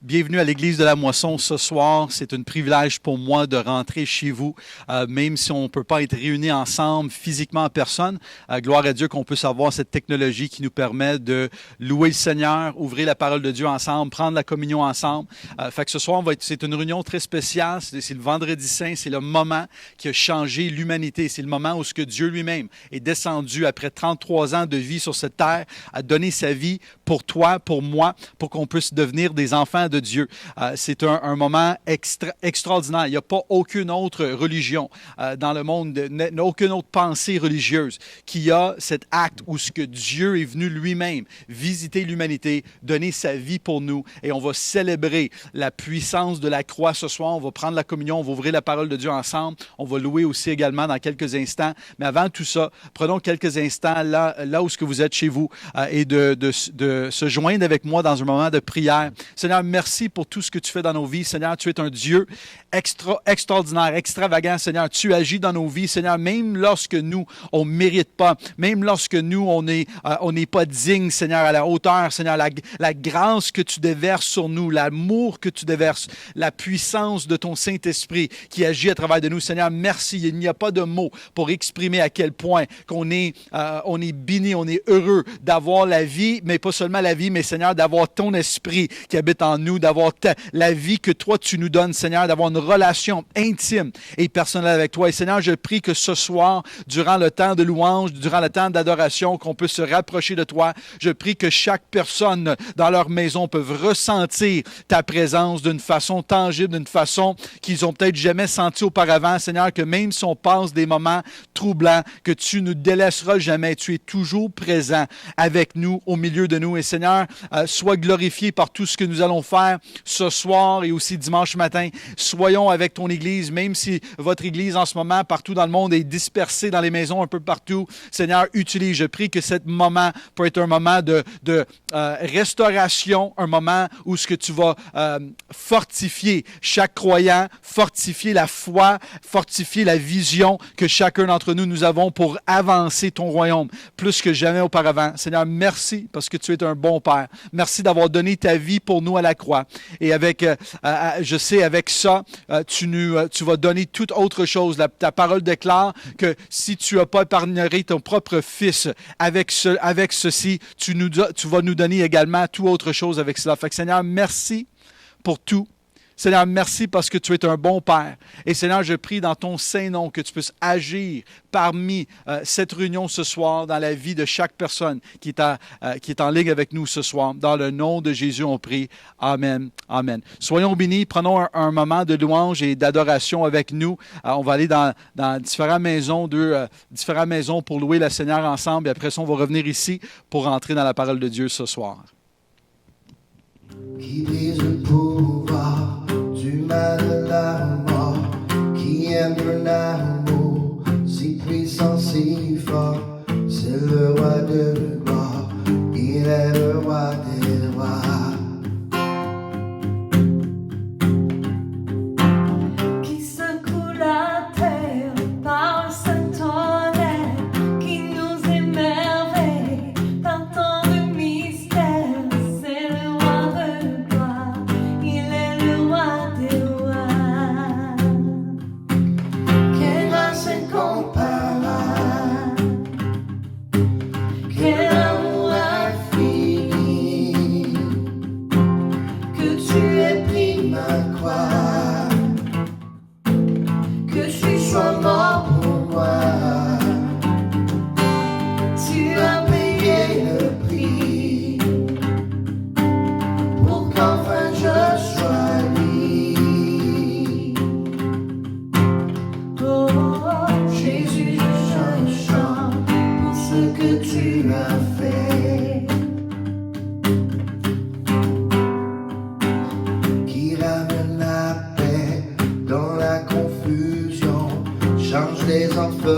Bienvenue à l'Église de la Moisson ce soir. C'est un privilège pour moi de rentrer chez vous, même si on ne peut pas être réunis ensemble physiquement en personne. Gloire à Dieu qu'on puisse avoir cette technologie qui nous permet de louer le Seigneur, ouvrir la parole de Dieu ensemble, prendre la communion ensemble. Fait que ce soir, c'est une réunion très spéciale. C'est le Vendredi Saint. C'est le moment qui a changé l'humanité. C'est le moment où ce que Dieu lui-même est descendu après 33 ans de vie sur cette terre, a donné sa vie pour toi, pour moi, pour qu'on puisse devenir des enfants de Dieu. C'est un moment extraordinaire. Il n'y a pas aucune autre religion dans le monde, aucune autre pensée religieuse qui a cet acte où ce que Dieu est venu lui-même visiter l'humanité, donner sa vie pour nous, et on va célébrer la puissance de la croix ce soir. On va prendre la communion, on va ouvrir la parole de Dieu ensemble. On va louer aussi également dans quelques instants. Mais avant tout ça, prenons quelques instants là où ce que vous êtes chez vous et de se joindre avec moi dans un moment de prière. Seigneur, merci pour tout ce que tu fais dans nos vies. Seigneur, tu es un Dieu extraordinaire, extravagant. Seigneur, tu agis dans nos vies. Seigneur, même lorsque nous, on ne mérite pas, même lorsque nous, on n'est pas digne, Seigneur, à la hauteur, Seigneur, la grâce que tu déverses sur nous, l'amour que tu déverses, la puissance de ton Saint-Esprit qui agit à travers de nous. Seigneur, merci. Il n'y a pas de mots pour exprimer à quel point qu'on est béni, on est heureux d'avoir la vie, mais pas seulement la vie, mais Seigneur, d'avoir ton esprit qui habite en nous, d'avoir la vie que toi tu nous donnes, Seigneur, d'avoir une relation intime et personnelle avec toi. Et Seigneur, je prie que ce soir, durant le temps de louange, durant le temps d'adoration, qu'on puisse se rapprocher de toi. Je prie que chaque personne dans leur maison peut ressentir ta présence d'une façon tangible, d'une façon qu'ils n'ont peut-être jamais senti auparavant. Seigneur, que même si on passe des moments troublants, que tu ne nous délaisseras jamais. Tu es toujours présent avec nous, au milieu de nous. Et Seigneur, sois glorifié par tout ce que nous allons faire ce soir et aussi dimanche matin. Soyons avec ton Église, même si votre Église en ce moment, partout dans le monde, est dispersée dans les maisons un peu partout. Seigneur, utilise. Je prie que ce moment peut être un moment de restauration, un moment où ce que tu vas fortifier chaque croyant, fortifier la foi, fortifier la vision que chacun d'entre nous avons pour avancer ton royaume plus que jamais auparavant. Seigneur, merci parce que tu es un bon Père. Merci d'avoir donné ta vie pour nous à la croix. Et je sais, avec ça, tu vas donner toute autre chose. Ta parole déclare que si tu n'as pas épargné ton propre Fils avec ceci, tu vas nous donner également toute autre chose avec cela. Fait que Seigneur, merci pour tout. Seigneur, merci parce que tu es un bon Père. Et Seigneur, je prie dans ton saint nom que tu puisses agir parmi cette réunion ce soir dans la vie de chaque personne qui est en ligne avec nous ce soir. Dans le nom de Jésus, on prie. Amen. Amen. Soyons bénis. Prenons un moment de louange et d'adoration avec nous. On va aller dans différentes maisons, différentes maisons pour louer le Seigneur ensemble. Et après ça, on va revenir ici pour entrer dans la parole de Dieu ce soir. Qui brise le pouvoir du mal de la mort, qui aime un amour si puissant, si fort. C'est le roi de gloire, il est le roi des rois. Oh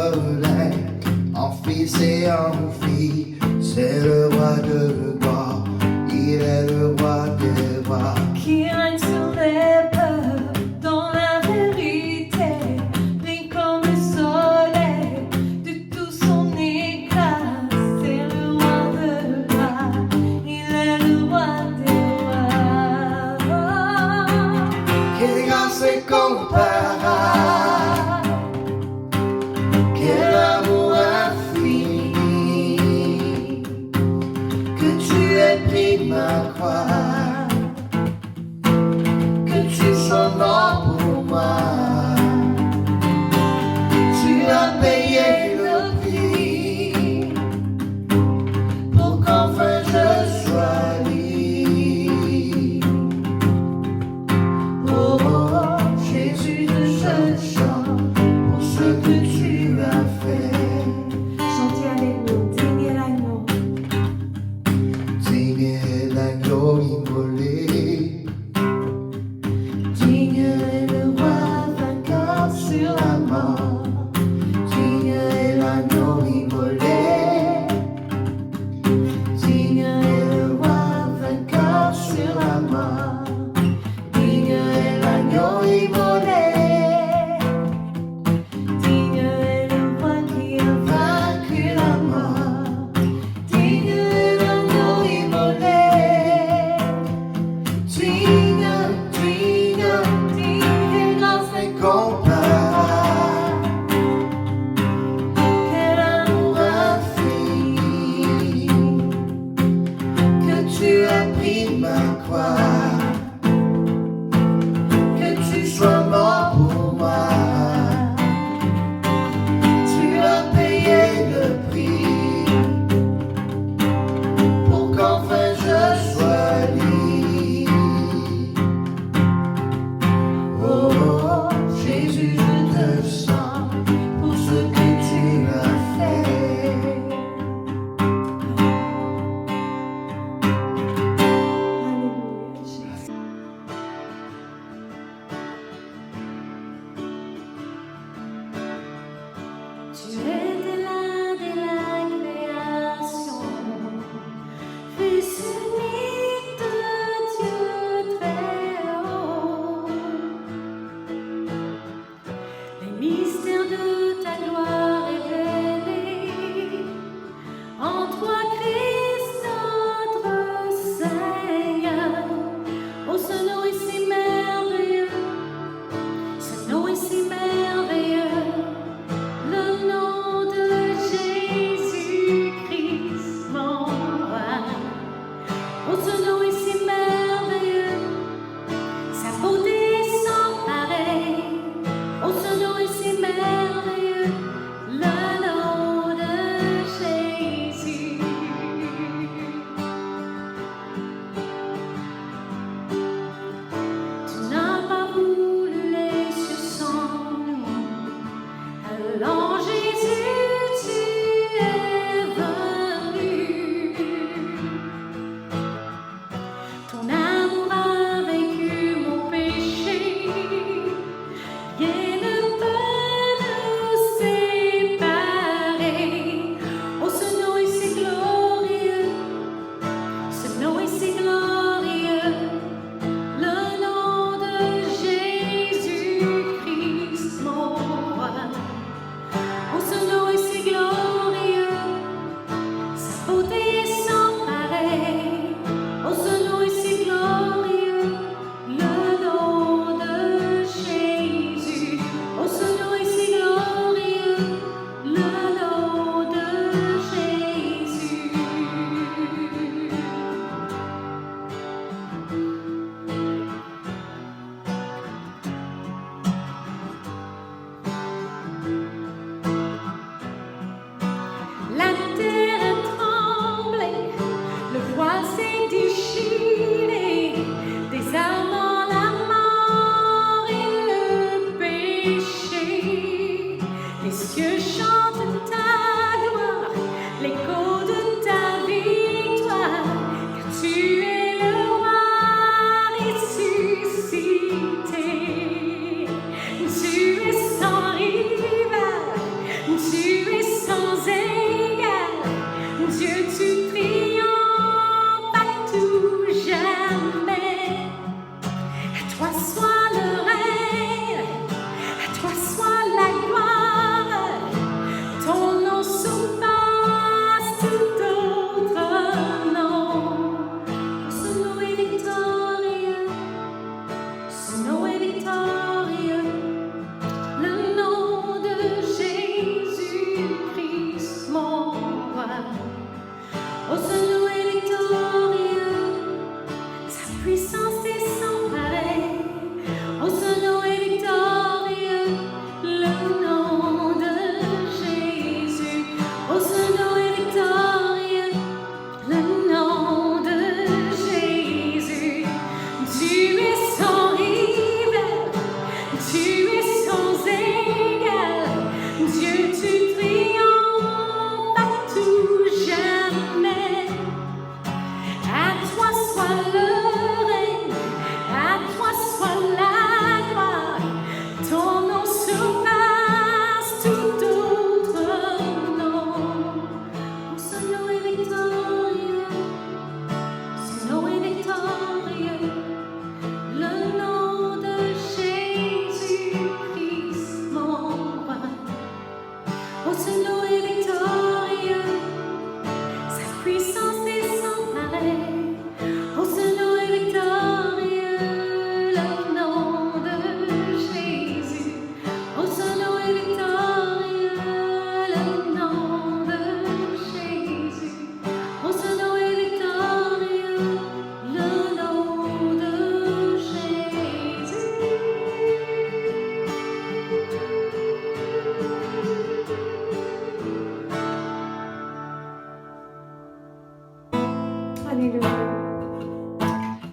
Alléluia.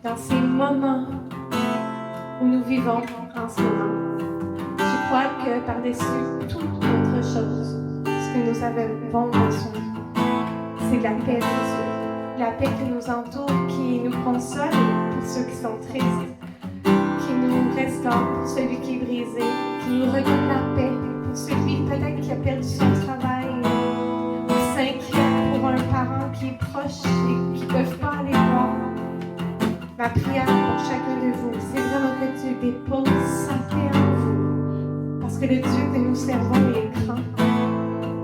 Dans ces moments où nous vivons en ce moment, je crois que par-dessus toute autre chose, ce que nous avons besoin, c'est de la paix de Dieu. La paix qui nous entoure, qui nous console pour ceux qui sont tristes, qui nous restaure pour celui qui est brisé, qui nous redonne la paix pour celui peut-être qui a perdu son travail, qui s'inquiète pour un parent qui est proche et qui ne peut pas aller voir. Ma prière pour chacun de vous, c'est vraiment que Dieu dépose sa paix en vous, parce que le Dieu que nous servons est grand,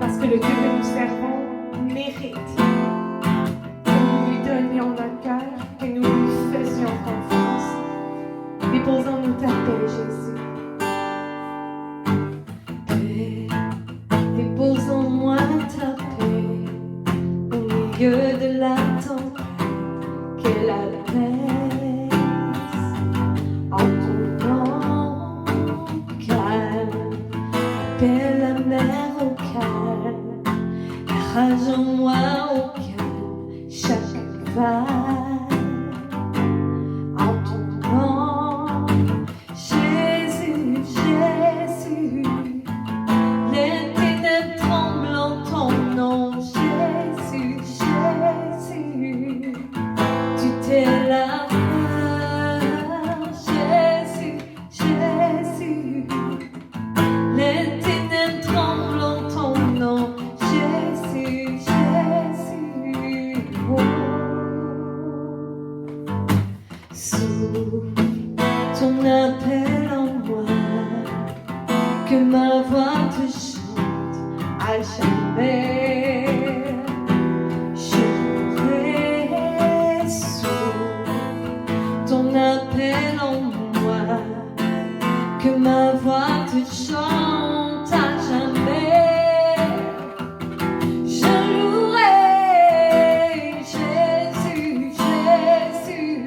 parce que le Dieu que nous servons mérite que nous lui donnions notre cœur, que nous lui faisions confiance. Déposons-nous ta paix, Jésus. Paix, déposons-moi ta paix au milieu de la tempête, qu'elle apaise en ton nom calme, appelle la mer au calme, la rage en moi au calme, chaque vague en ton nom, Jésus, Jésus, les ténèbres tremblent en ton nom, Jésus, Jésus, tu t'es la peur, Jésus, Jésus, les ténèbres tremblent en ton nom, Jésus, Jésus, oh. Sous ton appel en moi, que ma voix te chante à jamais. Je pourrai sous ton appel en moi, que ma voix te chante à jamais. Je louerai Jésus, Jésus,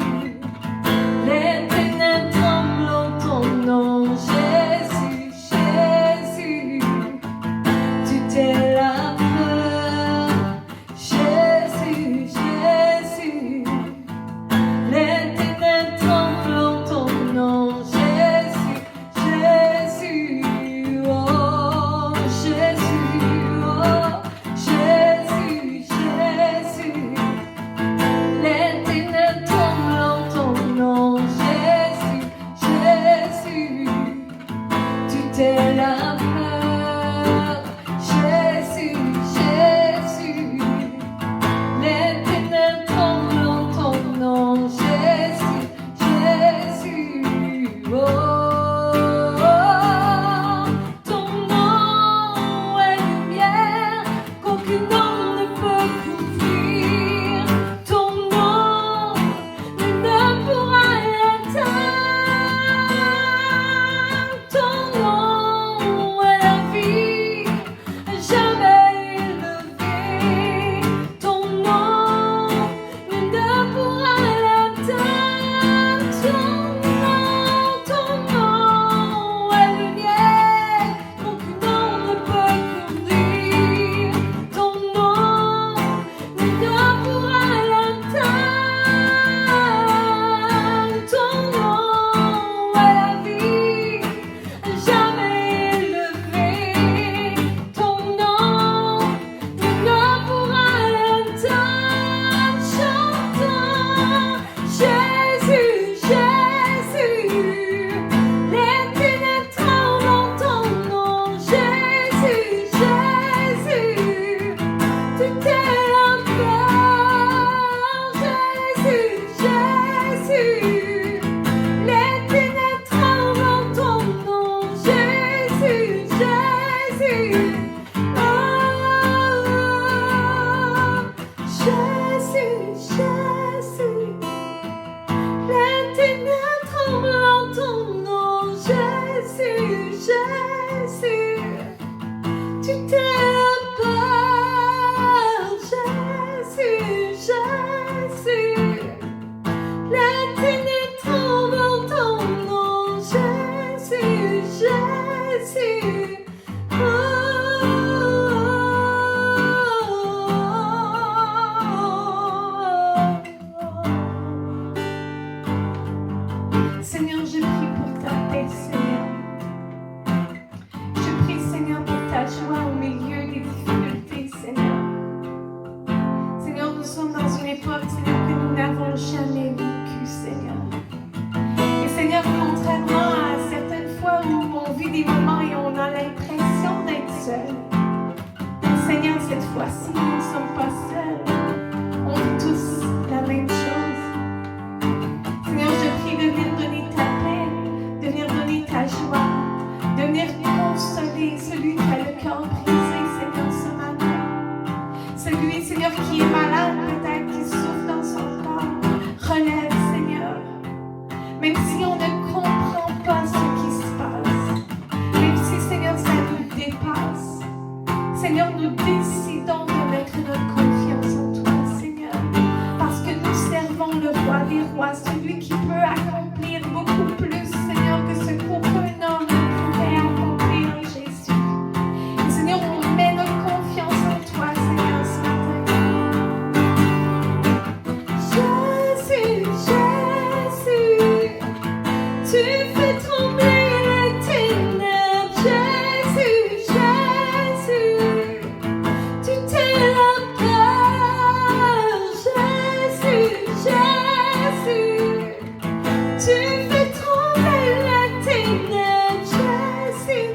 les ténèbres tremblent en ton nom, Jésus, Jésus, tu t'es la peur. celui, Seigneur, qui est malade, peut-être, qui souffre dans son corps. Relève, Seigneur. Même si on ne comprend pas ce qui se passe, même si, Seigneur, ça nous dépasse, Seigneur, nous décidons de mettre notre confiance en toi, Seigneur, parce que nous servons le roi des rois, celui qui peut accomplir beaucoup plus, Seigneur, que ce qu'aucun homme pourrait accomplir, Jésus. Et Seigneur, on met notre confiance en toi, Seigneur, ce matin. Jésus, Jésus, tu fais trembler les ténèbres. Jésus, Jésus, tu t'es la peur. Jésus, Jésus, tu fais trembler les ténèbres. Jésus,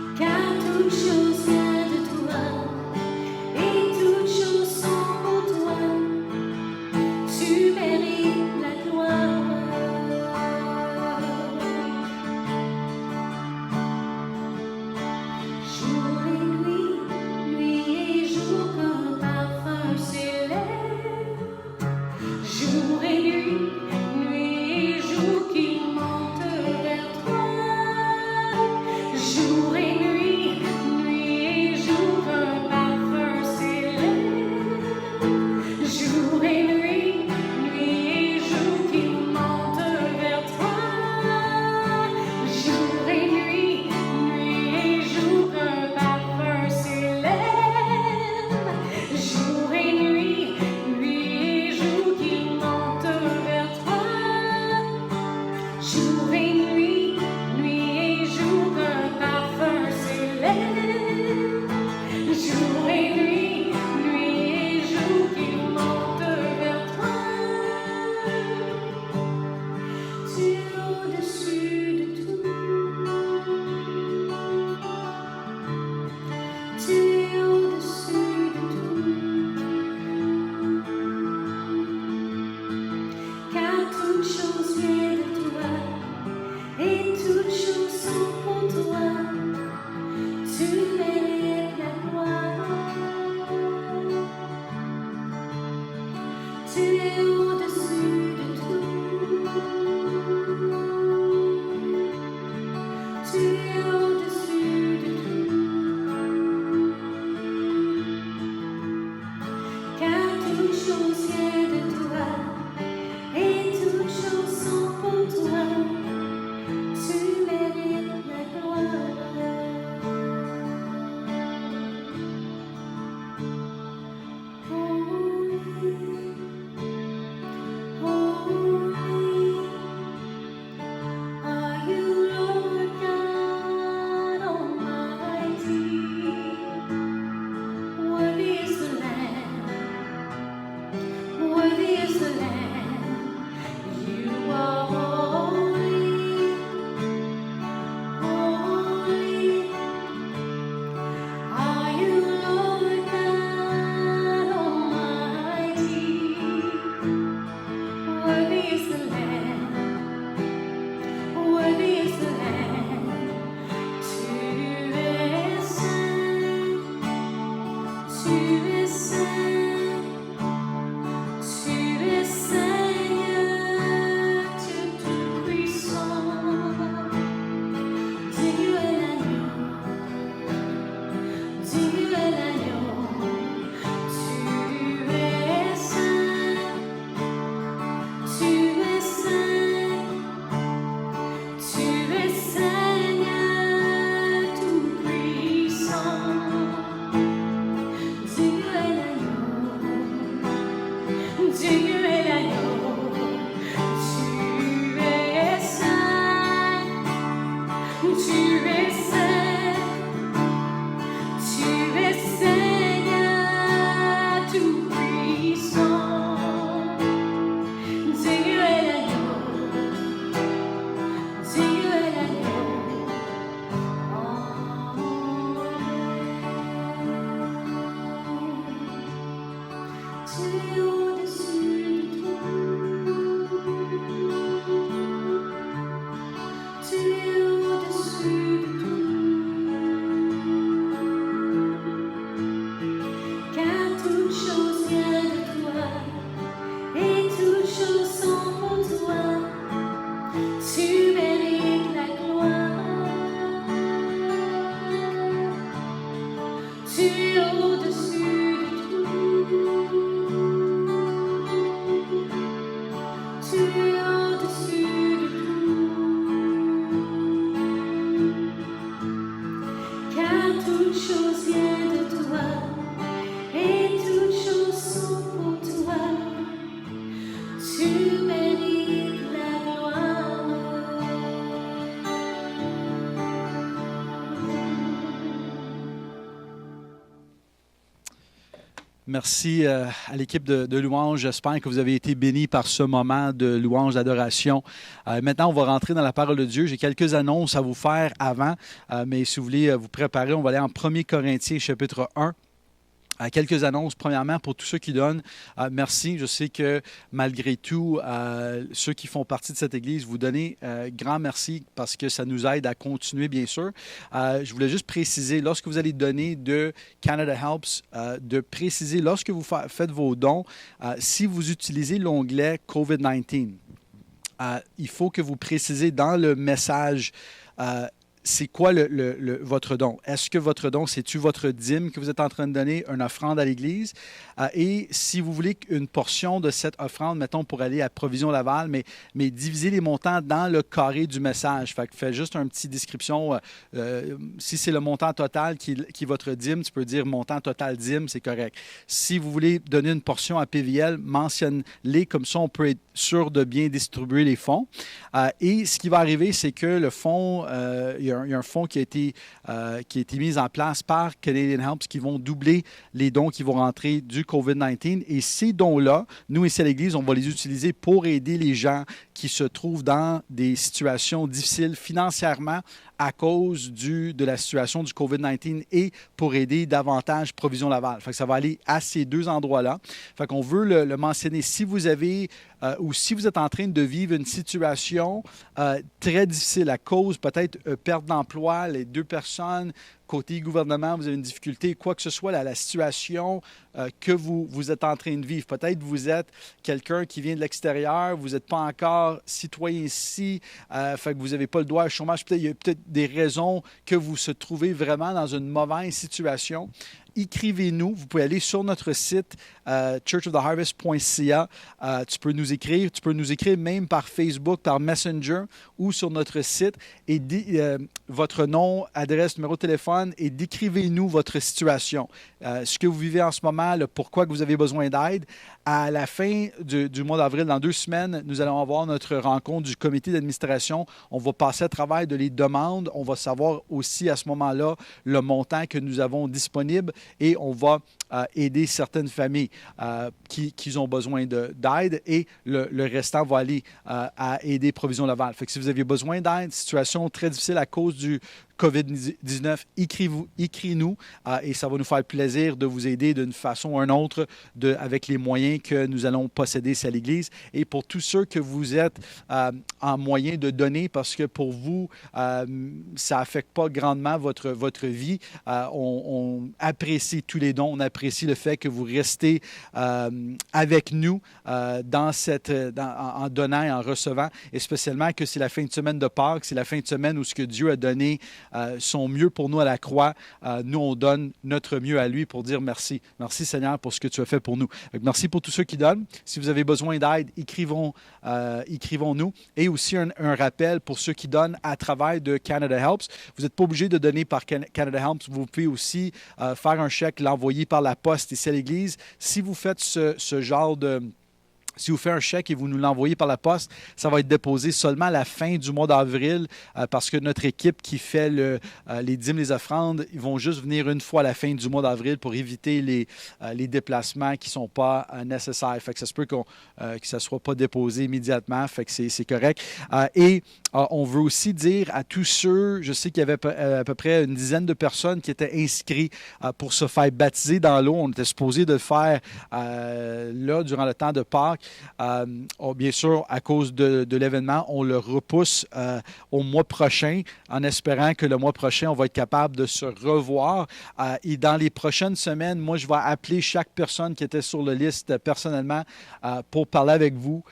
Car toute chose vient de toi, et toute chose Merci à l'équipe de louange. J'espère que vous avez été bénis par ce moment de louange, d'adoration. Maintenant, on va rentrer dans la parole de Dieu. J'ai quelques annonces à vous faire avant, mais si vous voulez vous préparer, on va aller en 1 Corinthiens chapitre 1. Quelques annonces. Premièrement, pour tous ceux qui donnent, merci. Je sais que malgré tout, ceux qui font partie de cette Église, vous donnez grand merci parce que ça nous aide à continuer, bien sûr. Je voulais juste préciser, lorsque vous allez donner de Canada Helps, de préciser, lorsque vous faites vos dons, si vous utilisez l'onglet COVID-19, il faut que vous précisez dans le message c'est quoi votre don? Est-ce que votre don, c'est-tu votre dîme que vous êtes en train de donner, une offrande à l'Église? Et si vous voulez une portion de cette offrande, mettons, pour aller à Provision Laval, mais divisez les montants dans le carré du message. Fait que faites juste une petite description. Si c'est le montant total qui est votre dîme, tu peux dire montant total dîme, c'est correct. Si vous voulez donner une portion à PVL, mentionne-les, comme ça on peut être sûr de bien distribuer les fonds. Et ce qui va arriver, c'est que le fonds, il y a un fonds qui a été mis en place par Canadian Helps qui vont doubler les dons qui vont rentrer du COVID-19. Et ces dons-là, nous ici à l'Église, on va les utiliser pour aider les gens qui se trouvent dans des situations difficiles financièrement à cause de la situation du COVID-19 et pour aider davantage Provision Laval. Fait que ça va aller à ces deux endroits-là. Fait qu'on veut le mentionner. Si vous avez ou si vous êtes en train de vivre une situation très difficile à cause peut-être perte d'emploi, les deux personnes, côté gouvernement, vous avez une difficulté, quoi que ce soit, la situation que vous êtes en train de vivre. Peut-être vous êtes quelqu'un qui vient de l'extérieur, vous n'êtes pas encore citoyen ici, fait que vous n'avez pas le droit au chômage. Peut-être, il y a peut-être des raisons que vous se trouvez vraiment dans une mauvaise situation. Écrivez-nous. Vous pouvez aller sur notre site churchoftheharvest.ca. Tu peux nous écrire. Tu peux nous écrire même par Facebook, par Messenger ou sur notre site. Et votre nom, adresse, numéro de téléphone et décrivez-nous votre situation. Ce que vous vivez en ce moment, le pourquoi que vous avez besoin d'aide. À la fin du mois d'avril, dans 2 semaines, nous allons avoir notre rencontre du comité d'administration. On va passer à travers de les demandes. On va savoir aussi à ce moment-là le montant que nous avons disponible et on va aider certaines familles qui ont besoin d'aide et le restant va aller à aider Provision Laval. Fait que si vous avez besoin d'aide, situation très difficile à cause du COVID-19, écrivez-nous et ça va nous faire plaisir de vous aider d'une façon ou d'une autre avec les moyens que nous allons posséder à l'Église. Et pour tous ceux que vous êtes en moyen de donner, parce que pour vous, ça n'affecte pas grandement votre vie, on apprécie tous les dons, on apprécie le fait que vous restez avec nous en donnant et en recevant, et spécialement que c'est la fin de semaine de Pâques, c'est la fin de semaine où ce que Dieu a donné son mieux pour nous à la croix, nous on donne notre mieux à lui pour dire merci. Merci Seigneur pour ce que tu as fait pour nous. Donc, merci pour tous ceux qui donnent. Si vous avez besoin d'aide, écrivons-nous. Et aussi un rappel pour ceux qui donnent à travers de Canada Helps. Vous n'êtes pas obligé de donner par Canada Helps. Vous pouvez aussi faire un chèque, l'envoyer par la poste ici à l'Église. Si vous faites ce genre de... Si vous faites un chèque et vous nous l'envoyez par la poste, ça va être déposé seulement à la fin du mois d'avril parce que notre équipe qui fait les dîmes, les offrandes, ils vont juste venir une fois à la fin du mois d'avril pour éviter les déplacements qui ne sont pas nécessaires. Fait que ça se peut que ça ne soit pas déposé immédiatement. Fait que c'est correct. On veut aussi dire à tous ceux, je sais qu'il y avait à peu près une dizaine de personnes qui étaient inscrits pour se faire baptiser dans l'eau. On était supposé de le faire là durant le temps de Pâques. Bien sûr, à cause de l'événement, on le repousse au mois prochain en espérant que le mois prochain, on va être capable de se revoir. Et dans les prochaines semaines, moi, je vais appeler chaque personne qui était sur la liste personnellement pour parler avec vous,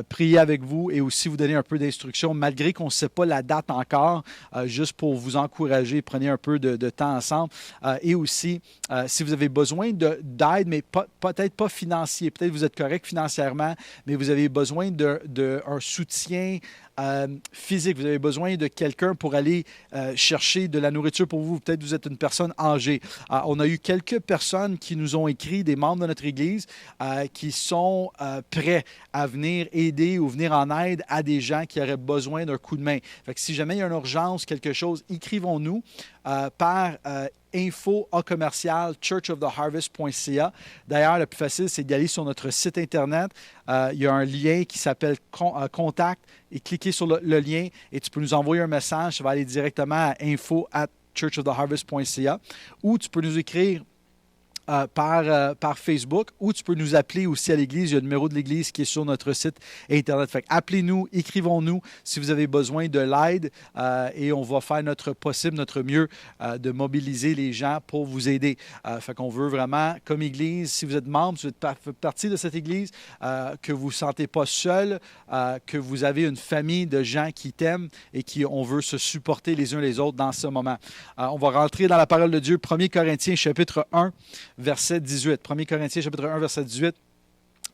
prier avec vous et aussi vous donner un peu d'instruction, malgré qu'on ne sait pas la date encore, juste pour vous encourager, prenez un peu de temps ensemble. Et aussi, si vous avez besoin d'aide, mais peut-être pas financier, peut-être vous êtes correct financièrement, mais vous avez besoin d'un soutien physique. Vous avez besoin de quelqu'un pour aller chercher de la nourriture pour vous. Peut-être vous êtes une personne âgée. On a eu quelques personnes qui nous ont écrit, des membres de notre Église, qui sont prêts à venir aider ou venir en aide à des gens qui auraient besoin d'un coup de main. Fait que si jamais il y a une urgence, quelque chose, écrivons-nous par info@churchoftheharvest.ca. D'ailleurs, le plus facile, c'est d'y aller sur notre site Internet. Il y a un lien qui s'appelle Contact et cliquez sur le lien et tu peux nous envoyer un message. Ça va aller directement à info@churchoftheharvest.ca ou tu peux nous écrire par Facebook ou tu peux nous appeler aussi à l'Église. Il y a le numéro de l'Église qui est sur notre site Internet. Fait appelez-nous, écrivons-nous si vous avez besoin de l'aide et on va faire notre possible, notre mieux de mobiliser les gens pour vous aider. Fait qu'on veut vraiment, comme Église, si vous êtes membre, si vous êtes partie de cette Église, que vous ne vous sentez pas seul, que vous avez une famille de gens qui t'aiment et on veut se supporter les uns les autres dans ce moment. On va rentrer dans la parole de Dieu, 1 Corinthiens chapitre 1, verset 18. 1 Corinthiens, chapitre 1, verset 18.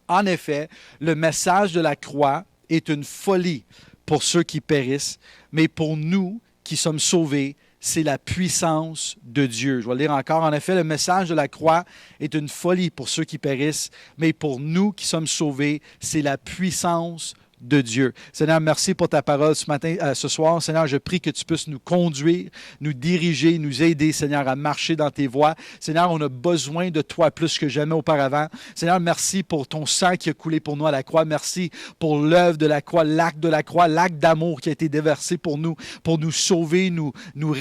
En effet, le message de la croix est une folie pour ceux qui périssent, mais pour nous qui sommes sauvés, c'est la puissance de Dieu. Je vais le lire encore. En effet, le message de la croix est une folie pour ceux qui périssent, mais pour nous qui sommes sauvés, c'est la puissance de Dieu. Seigneur, merci pour ta parole ce soir. Seigneur, je prie que tu puisses nous conduire, nous diriger, nous aider, Seigneur, à marcher dans tes voies. Seigneur, on a besoin de toi plus que jamais auparavant. Seigneur, merci pour ton sang qui a coulé pour nous à la croix. Merci pour l'œuvre de la croix, l'acte de la croix, l'acte d'amour qui a été déversé pour nous sauver, nous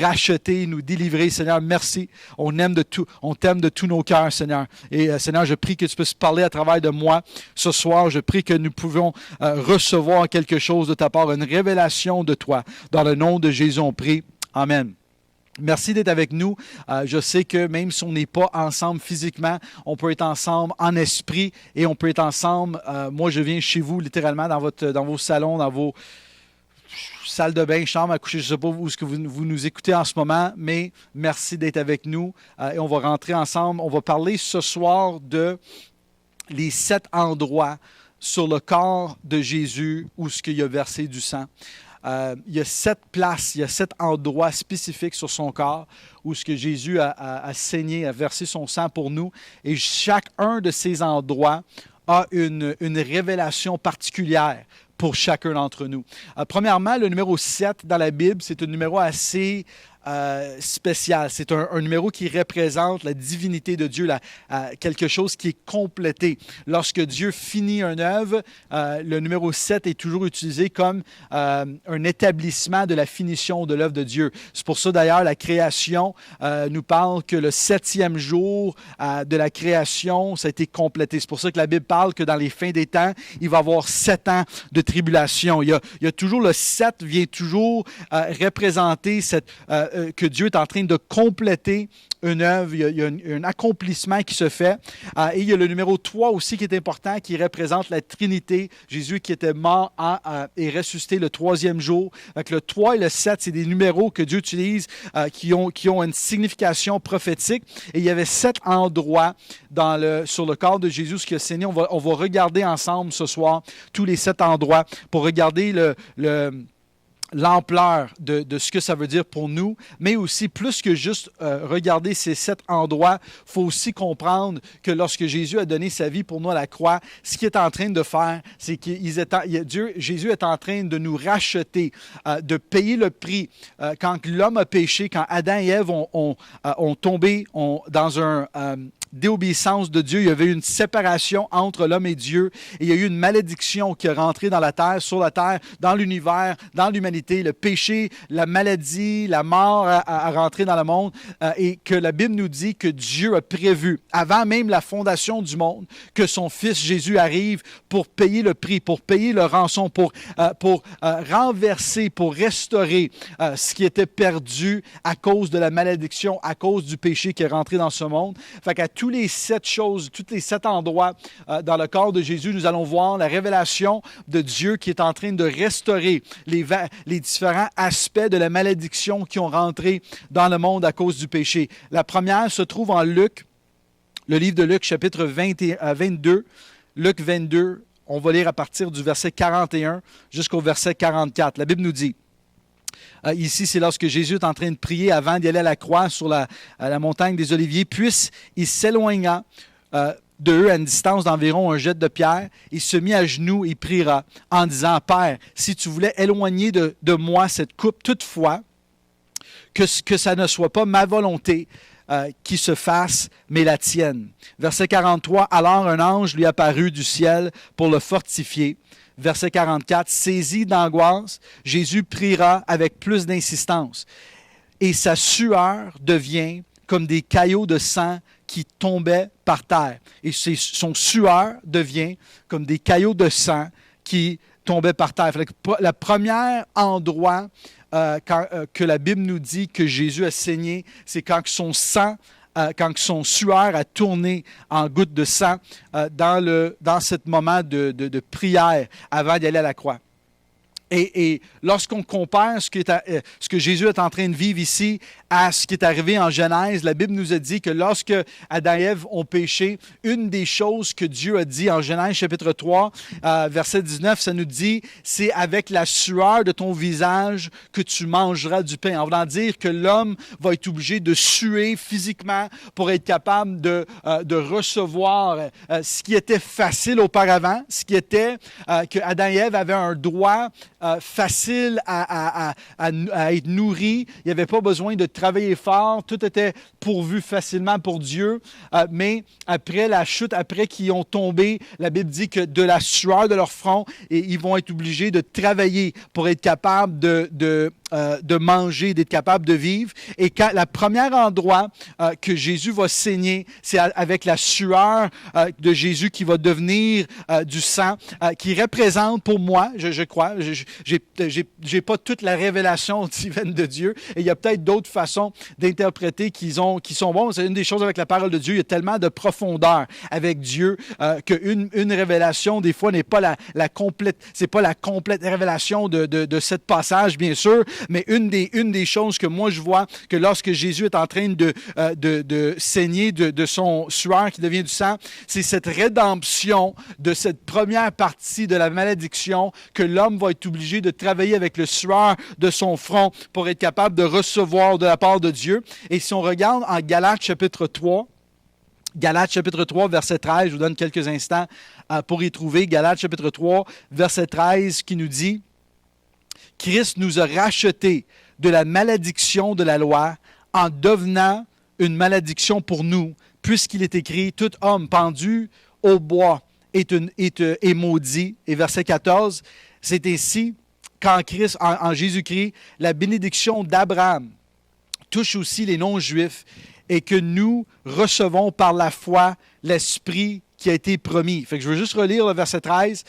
racheter, nous délivrer. Seigneur, merci. On t'aime de tous nos cœurs, Seigneur. Et Seigneur, je prie que tu puisses parler à travers de moi ce soir. Je prie que nous pouvons recevoir quelque chose de ta part, une révélation de toi. Dans le nom de Jésus, on prie. Amen. Merci d'être avec nous. Je sais que même si on n'est pas ensemble physiquement, on peut être ensemble en esprit et on peut être ensemble. Moi, je viens chez vous, littéralement, dans vos salons, dans vos salles de bain, chambres à coucher. Je ne sais pas où est-ce que vous nous écoutez en ce moment, mais merci d'être avec nous. Et on va rentrer ensemble. On va parler ce soir de les 7 endroits sur le corps de Jésus où ce qu'il a versé du sang. Il y a 7 places, il y a 7 endroits spécifiques sur son corps où ce que Jésus a saigné, a versé son sang pour nous. Et chacun de ces endroits a une révélation particulière pour chacun d'entre nous. Premièrement, le numéro 7 dans la Bible, c'est un numéro assez spécial. C'est un numéro qui représente la divinité de Dieu, quelque chose qui est complété. Lorsque Dieu finit une œuvre, le numéro 7 est toujours utilisé comme un établissement de la finition de l'œuvre de Dieu. C'est pour ça d'ailleurs la création nous parle que le 7e jour de la création, ça a été complété. C'est pour ça que la Bible parle que dans les fins des temps, il va y avoir 7 ans de tribulation. Il y a toujours le 7 vient toujours représenter que Dieu est en train de compléter une œuvre, il y a un accomplissement qui se fait. Et il y a le numéro 3 aussi qui est important, qui représente la Trinité. Jésus qui était mort et ressuscité le 3e jour. Donc, le 3 et le 7, c'est des numéros que Dieu utilise qui ont une signification prophétique. Et il y avait 7 endroits sur le corps de Jésus, ce qui a saigné. On va regarder ensemble ce soir tous les 7 endroits pour regarder l'ampleur de ce que ça veut dire pour nous, mais aussi plus que juste regarder ces 7 endroits, il faut aussi comprendre que lorsque Jésus a donné sa vie pour nous à la croix, ce qu'il est en train de faire, c'est que Jésus est en train de nous racheter, de payer le prix. Quand l'homme a péché, quand Adam et Ève ont tombé dans un déobéissance de Dieu, il y avait une séparation entre l'homme et Dieu, et il y a eu une malédiction qui est rentrée dans la terre, sur la terre, dans l'univers, dans l'humanité, le péché, la maladie, la mort a rentré dans le monde, et que la Bible nous dit que Dieu a prévu, avant même la fondation du monde, que son Fils Jésus arrive pour payer le prix, pour payer le rançon, pour renverser, pour restaurer ce qui était perdu à cause de la malédiction, à cause du péché qui est rentré dans ce monde. Fait qu'à tous les 7 choses, tous les 7 endroits dans le corps de Jésus, nous allons voir la révélation de Dieu qui est en train de restaurer les différents aspects de la malédiction qui ont rentré dans le monde à cause du péché. La première se trouve en Luc, le livre de Luc, chapitre 22. Luc 22, on va lire à partir du verset 41 jusqu'au verset 44. La Bible nous dit, ici, c'est lorsque Jésus est en train de prier avant d'y aller à la croix sur la montagne des Oliviers. Puis, il s'éloigna d'eux à une distance d'environ un jet de pierre. Il se mit à genoux et priera en disant, « Père, si tu voulais éloigner de moi cette coupe, toutefois, que ça ne soit pas ma volonté qui se fasse, mais la tienne. » Verset 43, « Alors un ange lui apparut du ciel pour le fortifier. » Verset 44, « Saisi d'angoisse, Jésus priera avec plus d'insistance. Et sa sueur devient comme des caillots de sang qui tombaient par terre. » Et son sueur devient comme des caillots de sang qui tombaient par terre. Le premier endroit que la Bible nous dit que Jésus a saigné, c'est quand son sang, quand son sueur a tourné en gouttes de sang dans ce moment de prière avant d'aller à la croix. Et lorsqu'on compare ce que Jésus est en train de vivre ici à ce qui est arrivé en Genèse, la Bible nous a dit que lorsque Adam et Ève ont péché, une des choses que Dieu a dit en Genèse chapitre 3, verset 19, ça nous dit, c'est avec la sueur de ton visage que tu mangeras du pain. En voulant dire que l'homme va être obligé de suer physiquement pour être capable de recevoir ce qui était facile auparavant, ce qui était que Adam et Ève avaient un droit facile à être nourri. Il n'y avait pas besoin de travailler fort. Tout était pourvu facilement pour Dieu. Mais après la chute, après qu'ils ont tombé, la Bible dit que de la sueur de leur front, et ils vont être obligés de travailler pour être capables de de manger, d'être capable de vivre. Et quand le premier endroit que Jésus va saigner, c'est avec la sueur de Jésus qui va devenir du sang, qui représente pour moi, je crois, j'ai pas toute la révélation divine de Dieu, et il y a peut-être d'autres façons d'interpréter qui sont bonnes. C'est une des choses avec la parole de Dieu, il y a tellement de profondeur avec Dieu qu'une révélation, des fois, n'est pas la complète, c'est pas la complète révélation de ce passage, bien sûr, mais une des choses que moi je vois, que lorsque Jésus est en train de saigner de son sueur qui devient du sang, c'est cette rédemption de cette première partie de la malédiction que l'homme va être obligé de travailler avec le sueur de son front pour être capable de recevoir de la part de Dieu. Et si on regarde en Galates chapitre 3, verset 13, je vous donne quelques instants pour y trouver. Galates chapitre 3, verset 13 qui nous dit: Christ nous a rachetés de la malédiction de la loi en devenant une malédiction pour nous, puisqu'il est écrit: tout homme pendu au bois est maudit. Et verset 14, c'est ainsi qu'en Christ, en Jésus-Christ, la bénédiction d'Abraham touche aussi les non-juifs et que nous recevons par la foi l'Esprit qui a été promis. Fait que je veux juste relire le verset 13.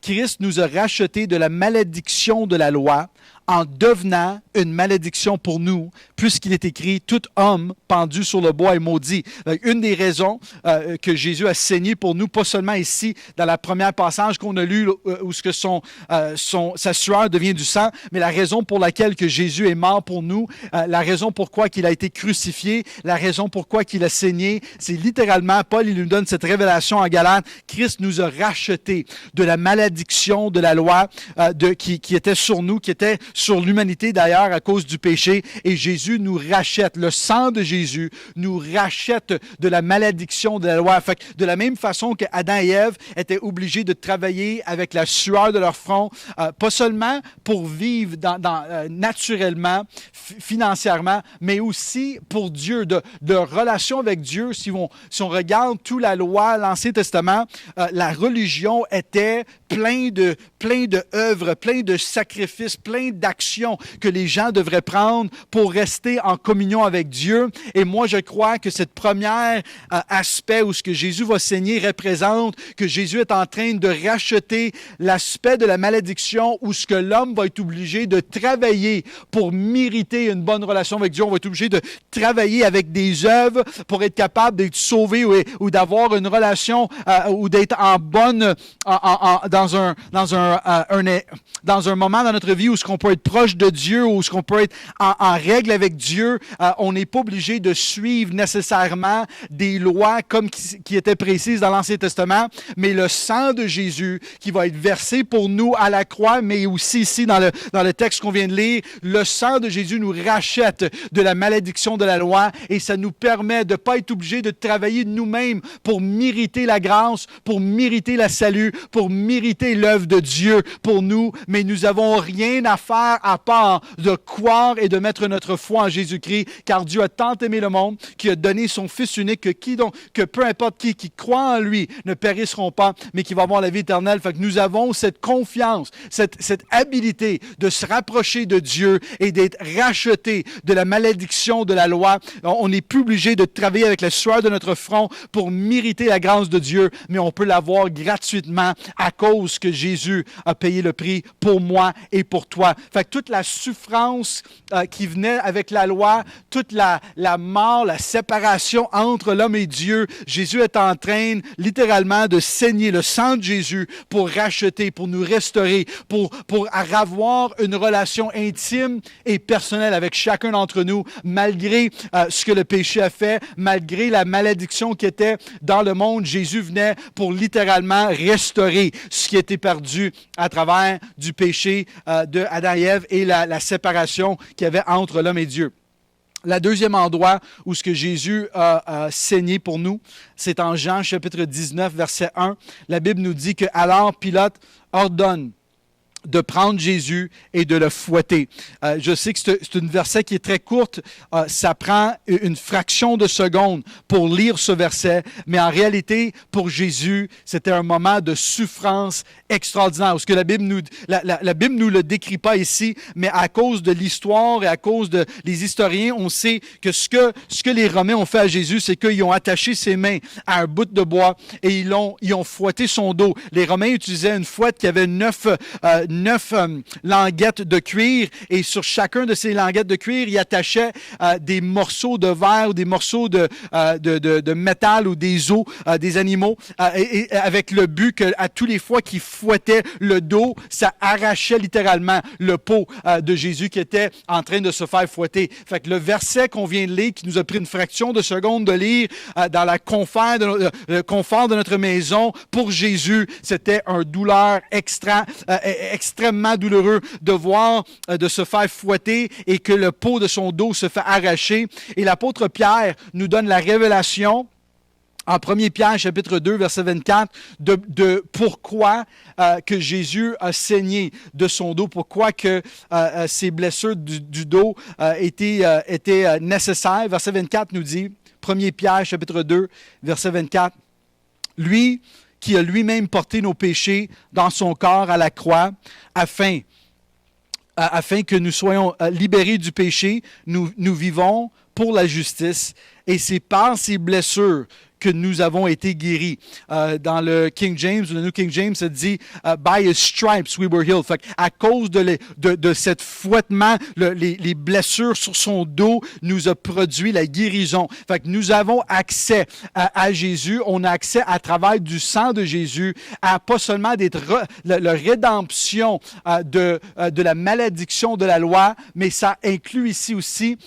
Christ nous a rachetés de la malédiction de la loi en devenant une malédiction pour nous, puisqu'il est écrit: tout homme pendu sur le bois est maudit. Une des raisons que Jésus a saigné pour nous, pas seulement ici, dans la première passage qu'on a lu, où sa sueur devient du sang, mais la raison pour laquelle que Jésus est mort pour nous, la raison pourquoi il a été crucifié, la raison pourquoi il a saigné, c'est littéralement, Paul il nous donne cette révélation en Galates: Christ nous a rachetés de la malédiction de la loi qui était sur nous, qui était sur l'humanité d'ailleurs à cause du péché, et Jésus nous rachète. Le sang de Jésus nous rachète de la malédiction de la loi. Fait que de la même façon que Adam et Ève étaient obligés de travailler avec la sueur de leur front, pas seulement pour vivre naturellement, financièrement, mais aussi pour Dieu, de relation avec Dieu. Si on regarde toute la loi, l'Ancien Testament, la religion était plein de œuvres, plein de sacrifices, plein d'actions que les gens devraient prendre pour rester en communion avec Dieu. Et moi, je crois que cette première aspect où ce que Jésus va saigner représente que Jésus est en train de racheter l'aspect de la malédiction où ce que l'homme va être obligé de travailler pour mériter une bonne relation avec Dieu. On va être obligé de travailler avec des œuvres pour être capable d'être sauvé ou d'avoir une relation ou d'être en bonne dans un moment dans notre vie où ce qu'on peut être proche de Dieu, où ce qu'on peut être en règle avec Dieu. On n'est pas obligé de suivre nécessairement des lois comme qui étaient précises dans l'Ancien Testament, mais le sang de Jésus qui va être versé pour nous à la croix, mais aussi ici dans le texte qu'on vient de lire, le sang de Jésus nous rachète de la malédiction de la loi et ça nous permet de ne pas être obligé de travailler nous-mêmes pour mériter la grâce, pour mériter la salut, pour mériter l'œuvre de Dieu pour nous, mais nous n'avons rien à faire à part de croire et de mettre notre foi en Jésus-Christ, car Dieu a tant aimé le monde qu'il a donné son Fils unique que peu importe qui croit en lui ne périsseront pas, mais qui va avoir la vie éternelle. Fait que nous avons cette confiance, cette habilité de se rapprocher de Dieu et d'être rachetés de la malédiction de la loi. On n'est plus obligé de travailler avec la sueur de notre front pour mériter la grâce de Dieu, mais on peut l'avoir gratuitement à cause que Jésus a payé le prix pour moi et pour toi. Fait que toute la souffrance qui venait avec la loi, toute la mort, la séparation entre l'homme et Dieu, Jésus est en train littéralement de saigner le sang de Jésus pour racheter, pour nous restaurer, pour avoir une relation intime et personnelle avec chacun d'entre nous, malgré ce que le péché a fait, malgré la malédiction qui était dans le monde. Jésus venait pour littéralement restaurer ce qui était perdu à travers du péché de Adam et Ève et la séparation qu'il y avait entre l'homme et Dieu. Le deuxième endroit où ce que Jésus a saigné pour nous, c'est en Jean chapitre 19, verset 1. La Bible nous dit que alors Pilate ordonne de prendre Jésus et de le fouetter. Je sais que c'est une verset qui est très courte. Ça prend une fraction de seconde pour lire ce verset, mais en réalité, pour Jésus, c'était un moment de souffrance extraordinaire. Parce que la Bible nous le décrit pas ici, mais à cause de l'histoire et à cause des historiens, on sait que ce que les Romains ont fait à Jésus, c'est qu'ils ont attaché ses mains à un bout de bois et ils ont fouetté son dos. Les Romains utilisaient une fouette qui avait 9 languettes de cuir et sur chacun de ces languettes de cuir, il attachait des morceaux de verre ou des morceaux de métal ou des os des animaux et avec le but qu'à tous les fois qu'il fouettait le dos, ça arrachait littéralement le peau de Jésus qui était en train de se faire fouetter. Fait que le verset qu'on vient de lire, qui nous a pris une fraction de seconde de lire dans le confort de notre maison, pour Jésus, c'était un douleur extrêmement douloureux de voir, de se faire fouetter et que le peau de son dos se fait arracher. Et l'apôtre Pierre nous donne la révélation en 1 Pierre, chapitre 2, verset 24, de pourquoi que Jésus a saigné de son dos, pourquoi que ces blessures du dos étaient nécessaires. Verset 24 nous dit, 1 Pierre, chapitre 2, verset 24, « Lui qui a lui-même porté nos péchés dans son corps à la croix, afin que nous soyons libérés du péché, nous vivons pour la justice, et c'est par ces blessures que nous avons été guéris. Dans le King James, le New King James, ça dit « By his stripes we were healed ». Fait à cause de cet fouettement, les blessures sur son dos nous a produit la guérison. Fait que nous avons accès à Jésus, on a accès à travers du sang de Jésus, à pas seulement d'être la rédemption de la malédiction de la loi, mais ça inclut ici aussi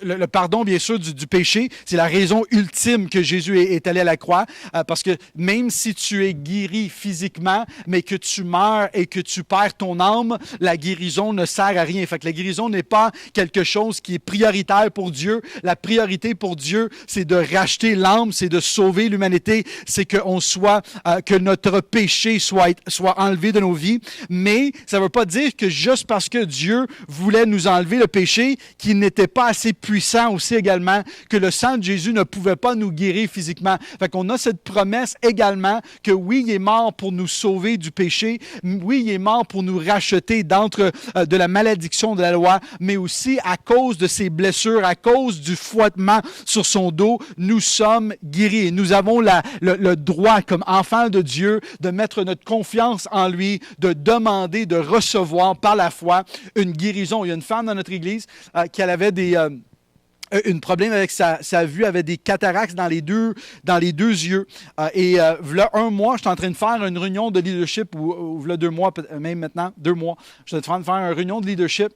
le pardon, bien sûr, du péché. C'est la raison ultime que Jésus est allé à la croix, parce que même si tu es guéri physiquement, mais que tu meurs et que tu perds ton âme, la guérison ne sert à rien. Fait que la guérison n'est pas quelque chose qui est prioritaire pour Dieu. La priorité pour Dieu, c'est de racheter l'âme, c'est de sauver l'humanité, c'est que notre péché soit enlevé de nos vies. Mais ça ne veut pas dire que juste parce que Dieu voulait nous enlever le péché, qu'il n'était pas assez puissant aussi également, que le sang de Jésus ne pouvait pas nous guérir physiquement. Fait qu'on a cette promesse également que oui, il est mort pour nous sauver du péché, oui, il est mort pour nous racheter de la malédiction de la loi, mais aussi à cause de ses blessures, à cause du fouettement sur son dos, nous sommes guéris. Et nous avons le droit, comme enfants de Dieu, de mettre notre confiance en lui, de demander, de recevoir par la foi une guérison. Il y a une femme dans notre église qui avait un problème avec sa vue, avait des cataractes dans les deux yeux. Voilà un mois, j'étais en train de faire une réunion de leadership, ou voilà 2 mois, même maintenant, 2 mois, j'étais en train de faire une réunion de leadership.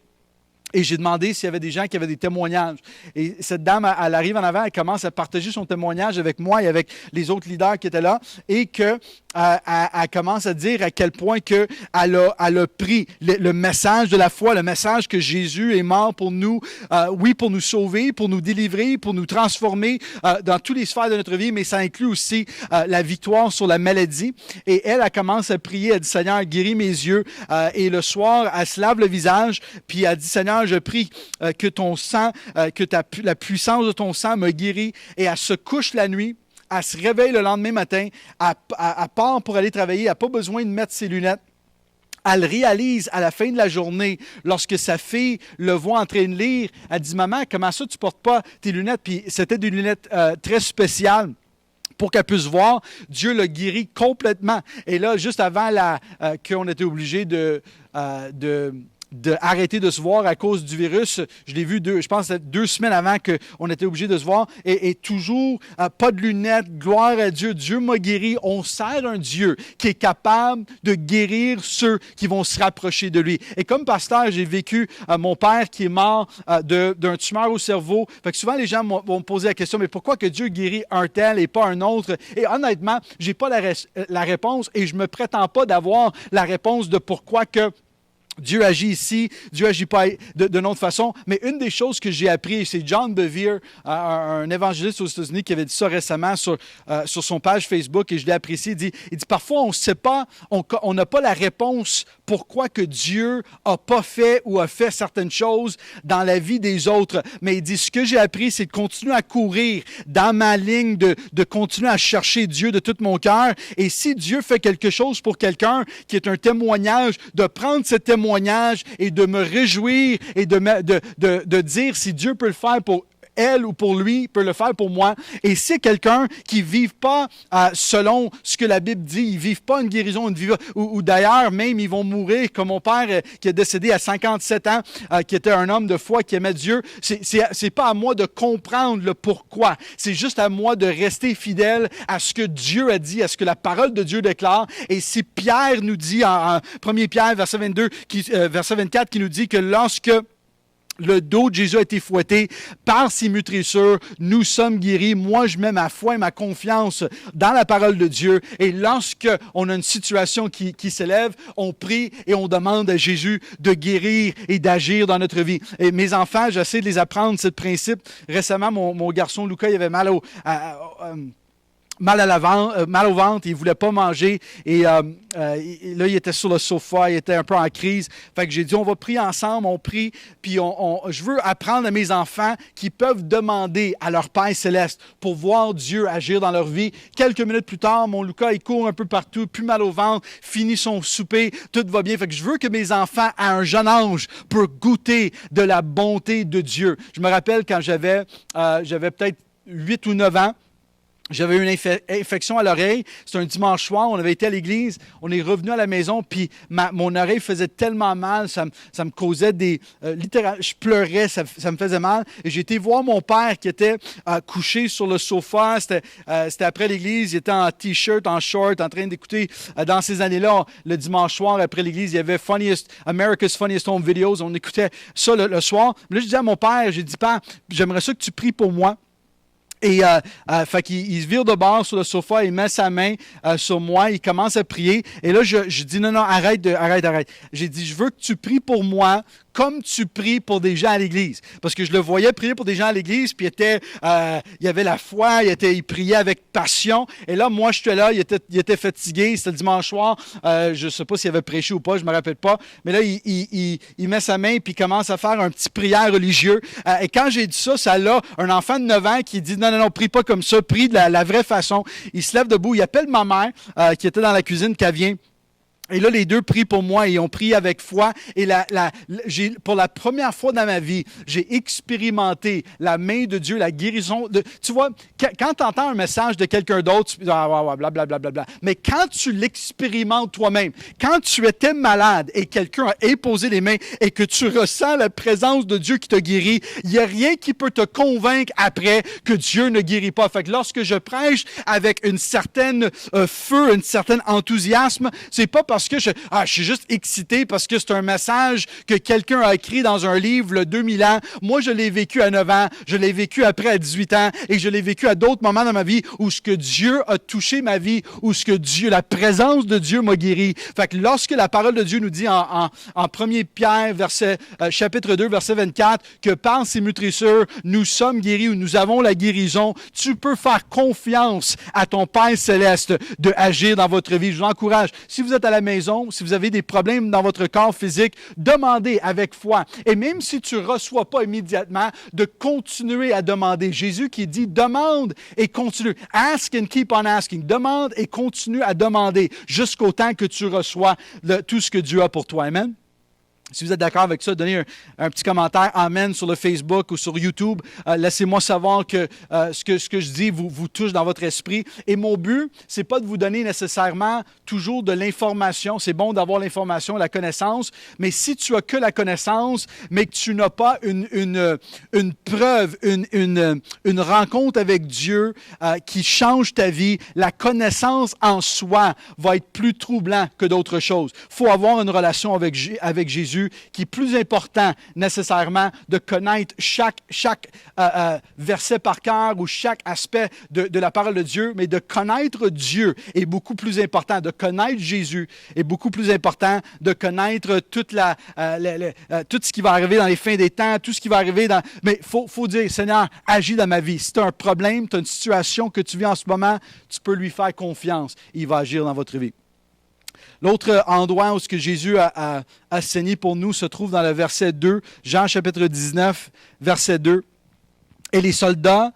Et j'ai demandé s'il y avait des gens qui avaient des témoignages. Et cette dame, elle arrive en avant, elle commence à partager son témoignage avec moi et avec les autres leaders qui étaient là. Et qu'elle commence à dire à quel point que elle a pris le message de la foi, le message que Jésus est mort pour nous, oui, pour nous sauver, pour nous délivrer, pour nous transformer dans toutes les sphères de notre vie, mais ça inclut aussi la victoire sur la maladie. Et elle commence à prier, elle dit, Seigneur, guéris mes yeux. Et le soir, elle se lave le visage, puis elle dit, Seigneur, je prie que ton sang, la puissance de ton sang me guérit. Et elle se couche la nuit, elle se réveille le lendemain matin, elle part pour aller travailler, elle n'a pas besoin de mettre ses lunettes. Elle réalise à la fin de la journée, lorsque sa fille le voit en train de lire, elle dit, maman, comment ça tu ne portes pas tes lunettes? Puis c'était des lunettes très spéciales. Pour qu'elle puisse voir, Dieu l'a guéri complètement. Et là, juste avant qu'on était obligé d'arrêter de se voir à cause du virus. Je l'ai vu, je pense, 2 semaines avant qu'on était obligé de se voir. Et toujours, pas de lunettes, gloire à Dieu. Dieu m'a guéri. On sert un Dieu qui est capable de guérir ceux qui vont se rapprocher de lui. Et comme pasteur, j'ai vécu mon père qui est mort d'un tumeur au cerveau. Fait que souvent, les gens vont me poser la question, mais pourquoi que Dieu guérit un tel et pas un autre? Et honnêtement, je n'ai pas la réponse et je ne me prétends pas d'avoir la réponse de pourquoi que Dieu agit ici, Dieu agit pas de notre façon. Mais une des choses que j'ai appris, c'est John Bevere, un évangéliste aux États-Unis, qui avait dit ça récemment sur son page Facebook, et je l'ai apprécié. Il dit parfois on ne sait pas, on n'a pas la réponse pourquoi que Dieu n'a pas fait ou a fait certaines choses dans la vie des autres. Mais il dit, ce que j'ai appris, c'est de continuer à courir dans ma ligne, de continuer à chercher Dieu de tout mon cœur. Et si Dieu fait quelque chose pour quelqu'un qui est un témoignage, de prendre ce témoignage et de me réjouir et de dire si Dieu peut le faire pour elle ou pour lui, il peut le faire pour moi. Et c'est quelqu'un qui ne vit pas selon ce que la Bible dit. Ils ne vivent pas une guérison, ou d'ailleurs, même, ils vont mourir, comme mon père qui est décédé à 57 ans, qui était un homme de foi, qui aimait Dieu. C'est pas à moi de comprendre le pourquoi. C'est juste à moi de rester fidèle à ce que Dieu a dit, à ce que la parole de Dieu déclare. Et si Pierre nous dit, en 1 Pierre, verset 24, qui nous dit que lorsque le dos de Jésus a été fouetté par ses meurtrissures, nous sommes guéris. Moi, je mets ma foi et ma confiance dans la parole de Dieu. Et lorsqu'on a une situation qui s'élève, on prie et on demande à Jésus de guérir et d'agir dans notre vie. Et mes enfants, j'essaie de les apprendre ce principe. Récemment, mon garçon Lucas, il avait mal au ventre, il ne voulait pas manger. Et là, il était sur le sofa, il était un peu en crise. Fait que j'ai dit, on va prier ensemble, on prie. Puis je veux apprendre à mes enfants qui peuvent demander à leur Père céleste pour voir Dieu agir dans leur vie. Quelques minutes plus tard, mon Lucas, il court un peu partout, plus mal au ventre, finit son souper, tout va bien. Fait que je veux que mes enfants, à un jeune âge, peuvent goûter de la bonté de Dieu. Je me rappelle quand j'avais peut-être 8 ou 9 ans, j'avais une infection à l'oreille. C'était un dimanche soir. On avait été à l'église. On est revenu à la maison. Puis mon oreille faisait tellement mal. Ça me causait littéralement, je pleurais. Ça me faisait mal. Et j'ai été voir mon père qui était couché sur le sofa. C'était après l'église. Il était en T-shirt, en short, en train d'écouter. Dans ces années-là, le dimanche soir, après l'église, il y avait America's Funniest Home Videos. On écoutait ça le soir. Mais là, je dis à mon père, j'ai dit, Père, j'aimerais ça que tu pries pour moi. Et fait qu'il se vire de bord sur le sofa, il met sa main sur moi, il commence à prier. Et là, je dis, non, arrête. J'ai dit, je veux que tu pries pour moi comme tu pries pour des gens à l'église. Parce que je le voyais prier pour des gens à l'église, puis il avait la foi, il priait avec passion. Et là, moi, j'étais là, il était fatigué, c'était le dimanche soir. Je ne sais pas s'il avait prêché ou pas, je ne me rappelle pas. Mais là, il met sa main, puis il commence à faire un petit prière religieux. Et quand j'ai dit ça, ça l'a un enfant de 9 ans qui dit, non, prie pas comme ça, prie de la vraie façon. Il se lève debout, il appelle ma mère, qui était dans la cuisine, qui vient. Et là, les deux prient pour moi et ont prié avec foi. Et pour la première fois dans ma vie, j'ai expérimenté la main de Dieu, la guérison. Tu vois, quand tu entends un message de quelqu'un d'autre, tu dis « Ah, blablabla ». Mais quand tu l'expérimentes toi-même, quand tu étais malade et quelqu'un a imposé les mains et que tu ressens la présence de Dieu qui te guérit, il n'y a rien qui peut te convaincre après que Dieu ne guérit pas. Fait que lorsque je prêche avec une certaine feu, un certain enthousiasme, c'est pas parce que je suis juste excité parce que c'est un message que quelqu'un a écrit dans un livre il y a 2000 ans. Moi, je l'ai vécu à 9 ans, je l'ai vécu après à 18 ans et je l'ai vécu à d'autres moments dans ma vie où ce que Dieu a touché ma vie, où ce que la présence de Dieu m'a guéri. Fait que lorsque la parole de Dieu nous dit en 1 Pierre, chapitre 2, verset 24, que par ses meurtrissures, nous sommes guéris ou nous avons la guérison, tu peux faire confiance à ton Père céleste de agir dans votre vie. Je vous encourage. Si vous êtes à la maison, si vous avez des problèmes dans votre corps physique, demandez avec foi. Et même si tu ne reçois pas immédiatement, de continuer à demander. Jésus qui dit, demande et continue. Ask and keep on asking. Demande et continue à demander jusqu'au temps que tu reçois tout ce que Dieu a pour toi. Amen. Si vous êtes d'accord avec ça, donnez un petit commentaire « Amen » sur le Facebook ou sur YouTube. Laissez-moi savoir que ce que je dis vous touche dans votre esprit. Et mon but, c'est pas de vous donner nécessairement toujours de l'information. C'est bon d'avoir l'information, la connaissance, mais si tu as que la connaissance, mais que tu n'as pas une preuve, une rencontre avec Dieu qui change ta vie, la connaissance en soi va être plus troublant que d'autres choses. Il faut avoir une relation avec Jésus. Jésus qui est plus important nécessairement de connaître chaque verset par cœur ou chaque aspect de la parole de Dieu, mais de connaître Dieu est beaucoup plus important. De connaître Jésus est beaucoup plus important. De connaître tout ce qui va arriver dans les fins des temps, tout ce qui va arriver dans... Mais il faut dire, Seigneur, agis dans ma vie. Si tu as un problème, tu as une situation que tu vis en ce moment, tu peux lui faire confiance. Il va agir dans votre vie. L'autre endroit où ce que Jésus a saigné pour nous se trouve dans le verset 2, Jean chapitre 19, verset 2. Et les soldats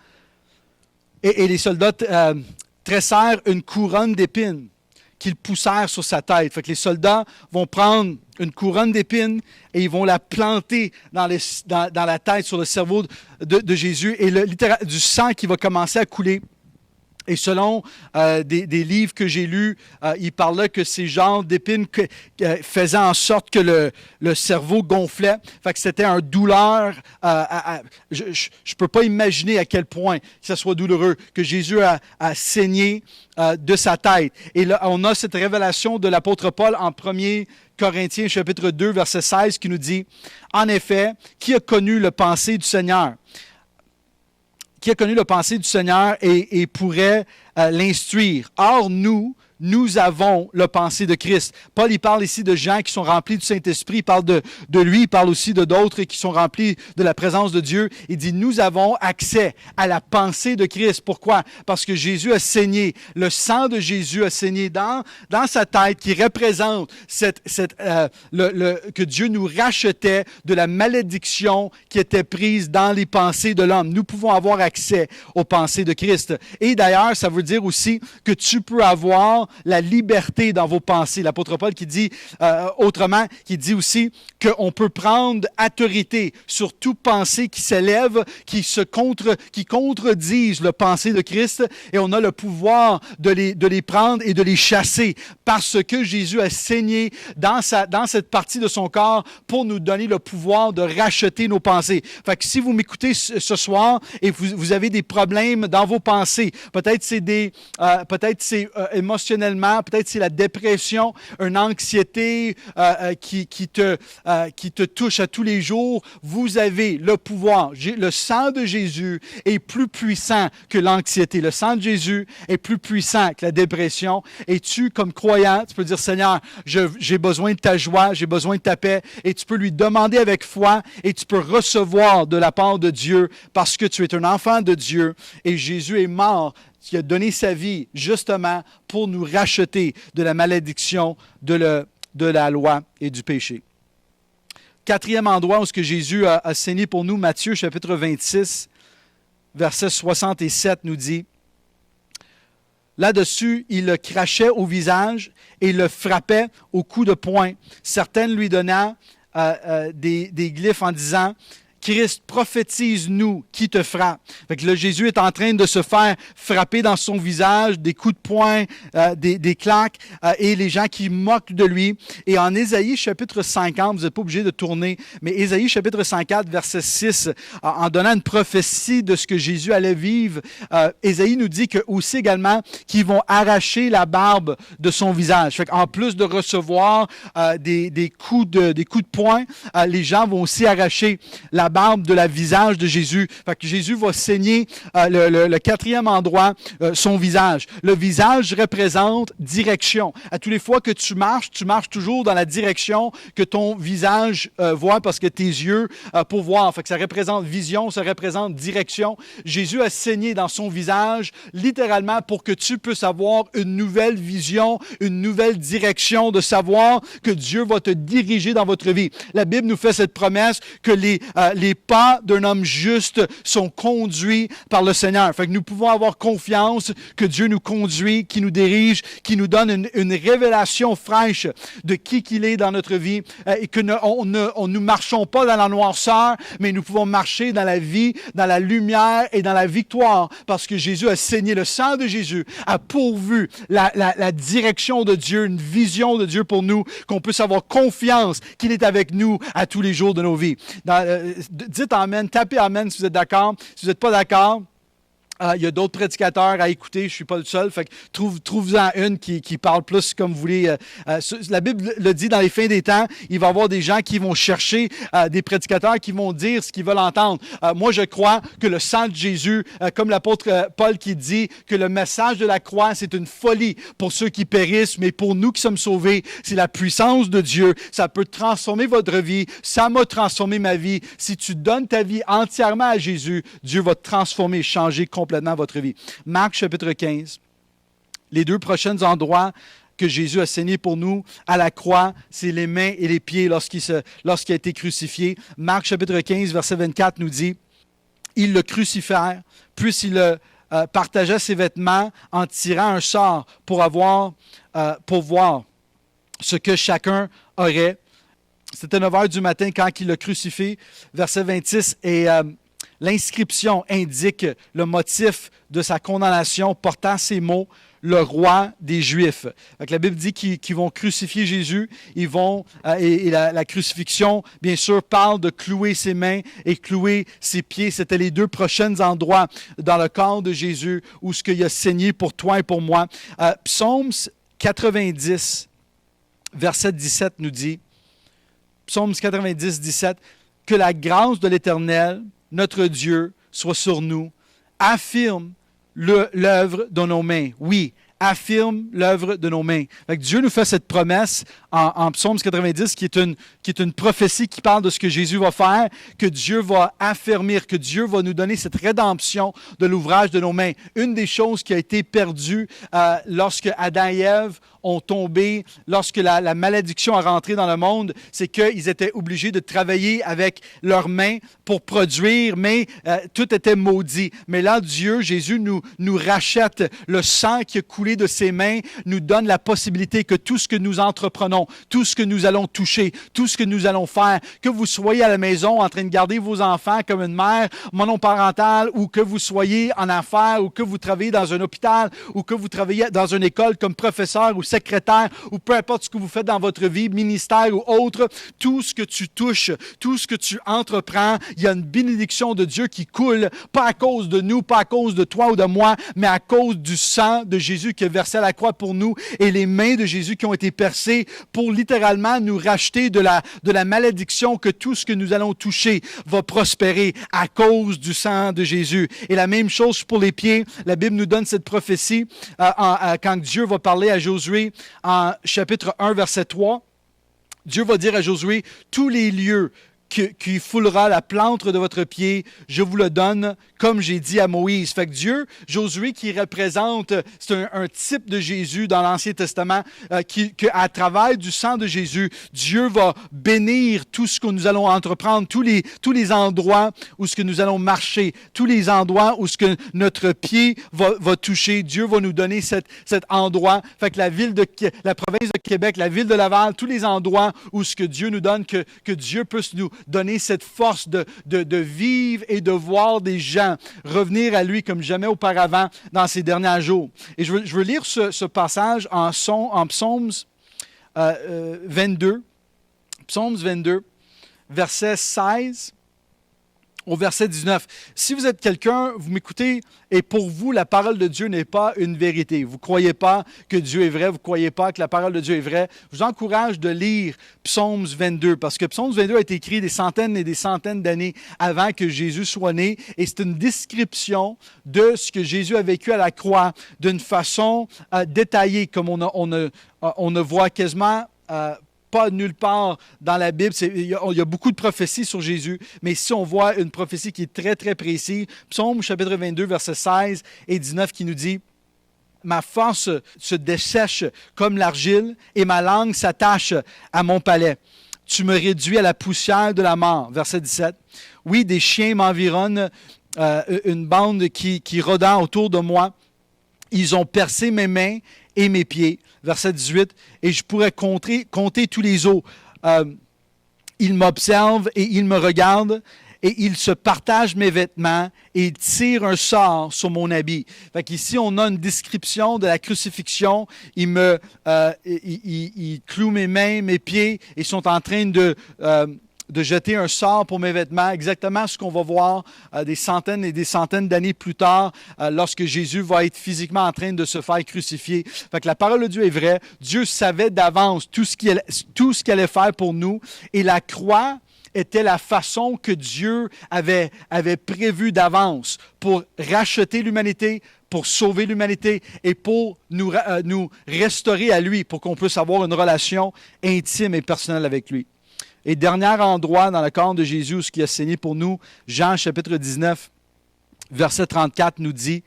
tressèrent une couronne d'épines qu'ils poussèrent sur sa tête. Fait que les soldats vont prendre une couronne d'épines et ils vont la planter dans la tête, sur le cerveau de Jésus, et du sang qui va commencer à couler. Et selon des livres que j'ai lus, il parlait que ces genres d'épines faisaient en sorte que le cerveau gonflait. Fait que c'était une douleur. Je ne peux pas imaginer à quel point ça soit douloureux, que Jésus a saigné de sa tête. Et là, on a cette révélation de l'apôtre Paul en 1 Corinthiens chapitre 2, verset 16, qui nous dit « En effet, qui a connu le pensée du Seigneur ?» Qui a connu le pensée du Seigneur et pourrait l'instruire. Or, nous avons le pensée de Christ. Paul, il parle ici de gens qui sont remplis du Saint-Esprit. Il parle de lui, il parle aussi de d'autres qui sont remplis de la présence de Dieu. Il dit, nous avons accès à la pensée de Christ. Pourquoi? Parce que Jésus a saigné. Le sang de Jésus a saigné dans sa tête, qui représente que Dieu nous rachetait de la malédiction qui était prise dans les pensées de l'homme. Nous pouvons avoir accès aux pensées de Christ. Et d'ailleurs, ça veut dire aussi que tu peux avoir la liberté dans vos pensées. L'apôtre Paul qui dit autrement, qui dit aussi qu'on peut prendre autorité sur toute pensée qui s'élève, qui contredisent le pensée de Christ, et on a le pouvoir de les prendre et de les chasser parce que Jésus a saigné dans cette partie de son corps pour nous donner le pouvoir de racheter nos pensées. Fait que si vous m'écoutez ce soir et vous avez des problèmes dans vos pensées, peut-être c'est émotionnellement, peut-être c'est la dépression, une anxiété qui te touche à tous les jours, vous avez le pouvoir. Le sang de Jésus est plus puissant que l'anxiété. Le sang de Jésus est plus puissant que la dépression. Et tu, comme croyant, tu peux dire, Seigneur, j'ai besoin de ta joie, j'ai besoin de ta paix. Et tu peux lui demander avec foi et tu peux recevoir de la part de Dieu parce que tu es un enfant de Dieu et Jésus est mort, qui a donné sa vie justement pour nous racheter de la malédiction de la loi et du péché. Quatrième endroit où ce que Jésus a saigné pour nous, Matthieu chapitre 26, verset 67 nous dit, là-dessus, il le crachait au visage et le frappait au coup de poing. Certaines lui donnant des glyphes en disant, Christ, prophétise-nous qui te frappe. Fait que là, Jésus est en train de se faire frapper dans son visage, des coups de poing, des claques, et les gens qui moquent de lui. Et en Ésaïe chapitre 50, vous n'êtes pas obligé de tourner, mais Ésaïe chapitre 54, verset 6, en donnant une prophétie de ce que Jésus allait vivre, Ésaïe nous dit que aussi également qu'ils vont arracher la barbe de son visage. Fait qu'en plus de recevoir des coups de poing, les gens vont aussi arracher la barbe de la visage de Jésus. Fait que Jésus va saigner le quatrième endroit, son visage. Le visage représente direction. À toutes les fois que tu marches toujours dans la direction que ton visage voit parce que tes yeux pour voir. Fait que ça représente vision, ça représente direction. Jésus a saigné dans son visage littéralement pour que tu puisses avoir une nouvelle vision, une nouvelle direction, de savoir que Dieu va te diriger dans votre vie. La Bible nous fait cette promesse que les pas d'un homme juste sont conduits par le Seigneur. Fait que nous pouvons avoir confiance que Dieu nous conduit, qui nous dirige, qui nous donne une révélation fraîche de qui qu'il est dans notre vie et que nous marchons pas dans la noirceur, mais nous pouvons marcher dans la vie, dans la lumière et dans la victoire parce que Jésus a saigné. Le sang de Jésus a pourvu la direction de Dieu, une vision de Dieu pour nous, qu'on puisse avoir confiance qu'il est avec nous à tous les jours de nos vies. Dites Amen, tapez Amen si vous êtes d'accord. Si vous n'êtes pas d'accord, Il y a d'autres prédicateurs à écouter, je ne suis pas le seul. Fait que trouve-en une qui parle plus comme vous voulez. La Bible le dit, dans les fins des temps, il va y avoir des gens qui vont chercher des prédicateurs qui vont dire ce qu'ils veulent entendre. Moi, je crois que le sang de Jésus, comme l'apôtre Paul qui dit que le message de la croix, c'est une folie pour ceux qui périssent, mais pour nous qui sommes sauvés, c'est la puissance de Dieu. Ça peut transformer votre vie. Ça m'a transformé ma vie. Si tu donnes ta vie entièrement à Jésus, Dieu va te transformer, changer complètement votre vie. Marc chapitre 15. Les 2 prochains endroits que Jésus a saigné pour nous à la croix, c'est les mains et les pieds lorsqu'il a été crucifié. Marc chapitre 15, verset 24 nous dit, « Ils le crucifièrent, puis ils partageaient ses vêtements en tirant un sort pour voir ce que chacun aurait. » C'était 9 heures du matin quand il l'a crucifié. Verset 26, et l'inscription indique le motif de sa condamnation, portant ces mots, le roi des Juifs. Donc, la Bible dit qu'ils vont crucifier Jésus. Ils vont, et la crucifixion, bien sûr, parle de clouer ses mains et clouer ses pieds. C'était les 2 prochains endroits dans le corps de Jésus où ce qu'il a saigné pour toi et pour moi. Psaume 90, verset 17 nous dit, Psaume 90, 17, « Que la grâce de l'Éternel, notre Dieu, soit sur nous. Affirme l'œuvre de nos mains. » Oui, affirme l'œuvre de nos mains. Fait que Dieu nous fait cette promesse en Psaume 90 qui est une prophétie qui parle de ce que Jésus va faire, que Dieu va affermir, que Dieu va nous donner cette rédemption de l'ouvrage de nos mains. Une des choses qui a été perdue lorsque Adam et Ève ont tombé, lorsque la malédiction a rentré dans le monde, c'est qu'ils étaient obligés de travailler avec leurs mains pour produire, mais tout était maudit. Mais là, Dieu, Jésus, nous rachète. Le sang qui a coulé de ses mains nous donne la possibilité que tout ce que nous entreprenons, tout ce que nous allons toucher, tout ce que nous allons faire, que vous soyez à la maison en train de garder vos enfants comme une mère monoparentale, ou que vous soyez en affaires, ou que vous travaillez dans un hôpital, ou que vous travaillez dans une école comme professeur ou secrétaire, ou peu importe ce que vous faites dans votre vie, ministère ou autre, tout ce que tu touches, tout ce que tu entreprends, il y a une bénédiction de Dieu qui coule, pas à cause de nous, pas à cause de toi ou de moi, mais à cause du sang de Jésus qui est versé à la croix pour nous, et les mains de Jésus qui ont été percées pour littéralement nous racheter de la malédiction, que tout ce que nous allons toucher va prospérer à cause du sang de Jésus. Et la même chose pour les pieds. La Bible nous donne cette prophétie quand Dieu va parler à Josué en chapitre 1, verset 3. Dieu va dire à Josué, « Tous les lieux qui foulera la plante de votre pied, je vous le donne, comme j'ai dit à Moïse. » Fait que Dieu, Josué qui représente, c'est un type de Jésus dans l'Ancien Testament, qu'à travers du sang de Jésus, Dieu va bénir tout ce que nous allons entreprendre, tous les endroits où ce que nous allons marcher, tous les endroits où ce que notre pied va toucher. Dieu va nous donner cet endroit. Fait que la province de Québec, la ville de Laval, tous les endroits où ce que Dieu nous donne, que Dieu puisse nous donner cette force de vivre et de voir des gens revenir à lui comme jamais auparavant dans ces derniers jours. Et je veux lire ce passage en Psaumes 22. Psaumes 22, verset 16 au verset 19. Si vous êtes quelqu'un, vous m'écoutez, et pour vous, la parole de Dieu n'est pas une vérité. Vous ne croyez pas que Dieu est vrai, vous ne croyez pas que la parole de Dieu est vraie. Je vous encourage de lire Psaumes 22, parce que Psaumes 22 a été écrit des centaines et des centaines d'années avant que Jésus soit né, et c'est une description de ce que Jésus a vécu à la croix d'une façon détaillée, comme on ne voit quasiment pas nulle part dans la Bible. Il y a beaucoup de prophéties sur Jésus, mais ici on voit une prophétie qui est très, très précise. Psaume chapitre 22, versets 16 et 19 qui nous dit « Ma force se dessèche comme l'argile et ma langue s'attache à mon palais. Tu me réduis à la poussière de la mort. » Verset 17. « Oui, des chiens m'environnent, une bande qui rôdant autour de moi. Ils ont percé mes mains et mes pieds. » Verset 18, « Et je pourrais compter tous les os. Ils m'observent et ils me regardent, et ils se partagent mes vêtements, et ils tirent un sort sur mon habit. » Fait qu'ici, on a une description de la crucifixion. Ils clouent mes mains, mes pieds, et sont en train de de jeter un sort pour mes vêtements, exactement ce qu'on va voir des centaines et des centaines d'années plus tard, lorsque Jésus va être physiquement en train de se faire crucifier. Fait que la parole de Dieu est vraie. Dieu savait d'avance tout ce qu'il allait faire pour nous. Et la croix était la façon que Dieu avait prévu d'avance pour racheter l'humanité, pour sauver l'humanité et pour nous restaurer à lui, pour qu'on puisse avoir une relation intime et personnelle avec lui. Et dernier endroit dans le corps de Jésus où ce qui a saigné pour nous, Jean chapitre 19, verset 34 nous dit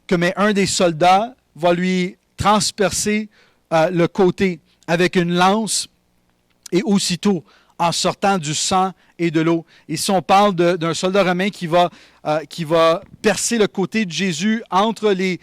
que mais un des soldats va lui transpercer le côté avec une lance et aussitôt, en sortant du sang et de l'eau. Ici, on parle d'un soldat romain qui va percer le côté de Jésus entre les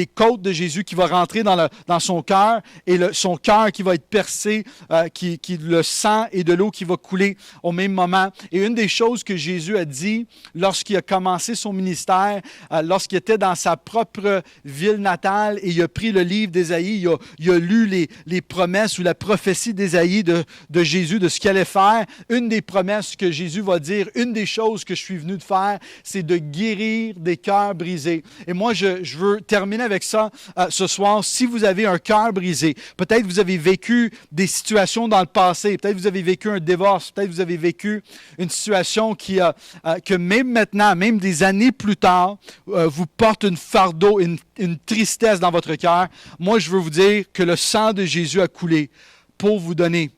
côtes de Jésus, qui va rentrer dans son cœur, et son cœur qui va être percé, le sang et de l'eau qui va couler au même moment. Et une des choses que Jésus a dit lorsqu'il a commencé son ministère, lorsqu'il était dans sa propre ville natale, et il a pris le livre d'Ésaïe, il a lu les promesses ou la prophétie d'Ésaïe de Jésus, de ce qu'il allait faire. Une des promesses que Jésus va dire, une des choses que je suis venu de faire, c'est de guérir des cœurs brisés. Et moi, je veux terminer avec ça ce soir. Si vous avez un cœur brisé, peut-être vous avez vécu des situations dans le passé, peut-être vous avez vécu un divorce, peut-être vous avez vécu une situation que même maintenant, même des années plus tard, vous porte un fardeau, une tristesse dans votre cœur. Moi, je veux vous dire que le sang de Jésus a coulé pour vous donner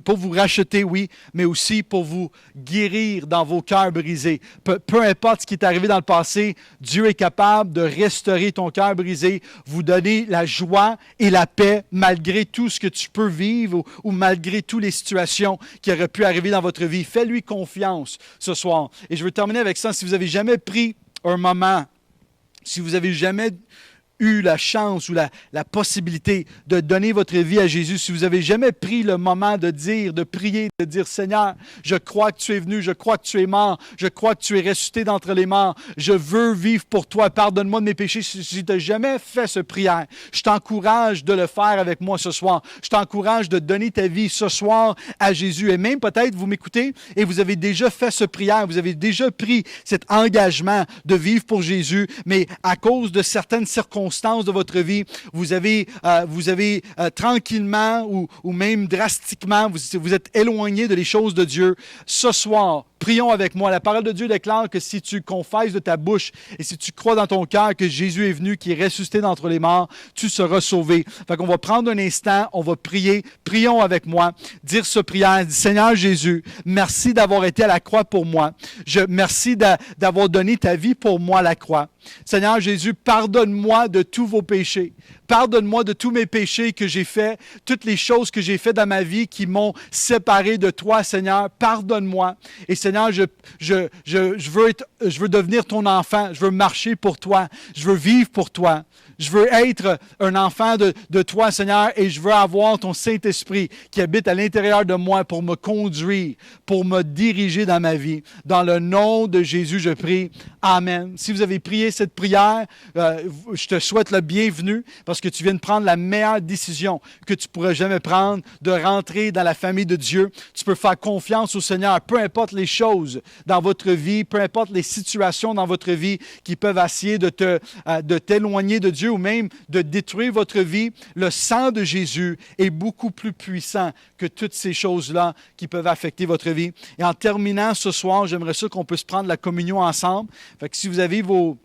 pour vous racheter, oui, mais aussi pour vous guérir dans vos cœurs brisés. Peu importe ce qui est arrivé dans le passé, Dieu est capable de restaurer ton cœur brisé, vous donner la joie et la paix malgré tout ce que tu peux vivre ou malgré toutes les situations qui auraient pu arriver dans votre vie. Fais-lui confiance ce soir. Et je veux terminer avec ça. Si vous n'avez jamais pris un moment, si vous n'avez jamais eu la chance ou la possibilité de donner votre vie à Jésus, si vous n'avez jamais pris le moment de prier, de dire « Seigneur, je crois que tu es venu, je crois que tu es mort, je crois que tu es ressuscité d'entre les morts, je veux vivre pour toi, pardonne-moi de mes péchés. » Si tu n'as jamais fait cette prière, je t'encourage de le faire avec moi ce soir. Je t'encourage de donner ta vie ce soir à Jésus. Et même peut-être vous m'écoutez et vous avez déjà fait cette prière, vous avez déjà pris cet engagement de vivre pour Jésus, mais à cause de certaines circonstances de votre vie, vous avez tranquillement ou même drastiquement, vous êtes éloigné de les choses de Dieu. Ce soir, prions avec moi. La parole de Dieu déclare que si tu confesses de ta bouche et si tu crois dans ton cœur que Jésus est venu, qui est ressuscité d'entre les morts, tu seras sauvé. Fait qu'on va prendre un instant, on va prier. Prions avec moi. Dire ce prière. Seigneur Jésus, merci d'avoir été à la croix pour moi. Merci d'avoir donné ta vie pour moi à la croix. Seigneur Jésus, pardonne-moi de tous vos péchés. Pardonne-moi de tous mes péchés que j'ai faits, toutes les choses que j'ai faites dans ma vie qui m'ont séparé de toi, Seigneur. Pardonne-moi. Et Seigneur, je veux devenir ton enfant. Je veux marcher pour toi. Je veux vivre pour toi. Je veux être un enfant de toi, Seigneur, et je veux avoir ton Saint-Esprit qui habite à l'intérieur de moi pour me conduire, pour me diriger dans ma vie. Dans le nom de Jésus, je prie. Amen. Si vous avez prié cette prière, je te souhaite le bienvenu parce que tu viens de prendre la meilleure décision que tu pourrais jamais prendre, de rentrer dans la famille de Dieu. Tu peux faire confiance au Seigneur, peu importe les choses dans votre vie, peu importe les situations dans votre vie qui peuvent essayer de t'éloigner de Dieu ou même de détruire votre vie. Le sang de Jésus est beaucoup plus puissant que toutes ces choses-là qui peuvent affecter votre vie. Et en terminant ce soir, j'aimerais ça qu'on puisse prendre la communion ensemble. Fait que si vous avez vos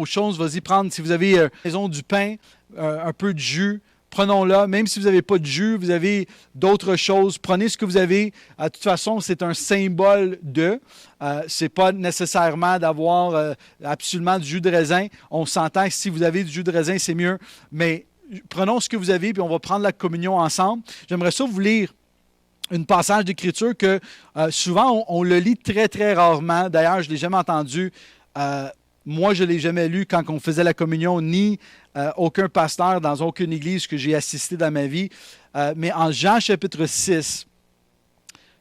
choses, vas-y prendre. Si vous avez maison du pain, un peu de jus, prenons-le. Même si vous n'avez pas de jus, vous avez d'autres choses. Prenez ce que vous avez. De toute façon, c'est un symbole de. Ce n'est pas nécessairement d'avoir absolument du jus de raisin. On s'entend que si vous avez du jus de raisin, c'est mieux. Mais prenons ce que vous avez, puis on va prendre la communion ensemble. J'aimerais ça vous lire un passage d'Écriture que souvent, on le lit très, très rarement. D'ailleurs, je ne l'ai jamais entendu. Moi, je ne l'ai jamais lu quand on faisait la communion, ni aucun pasteur dans aucune église que j'ai assisté dans ma vie. Mais en Jean chapitre 6,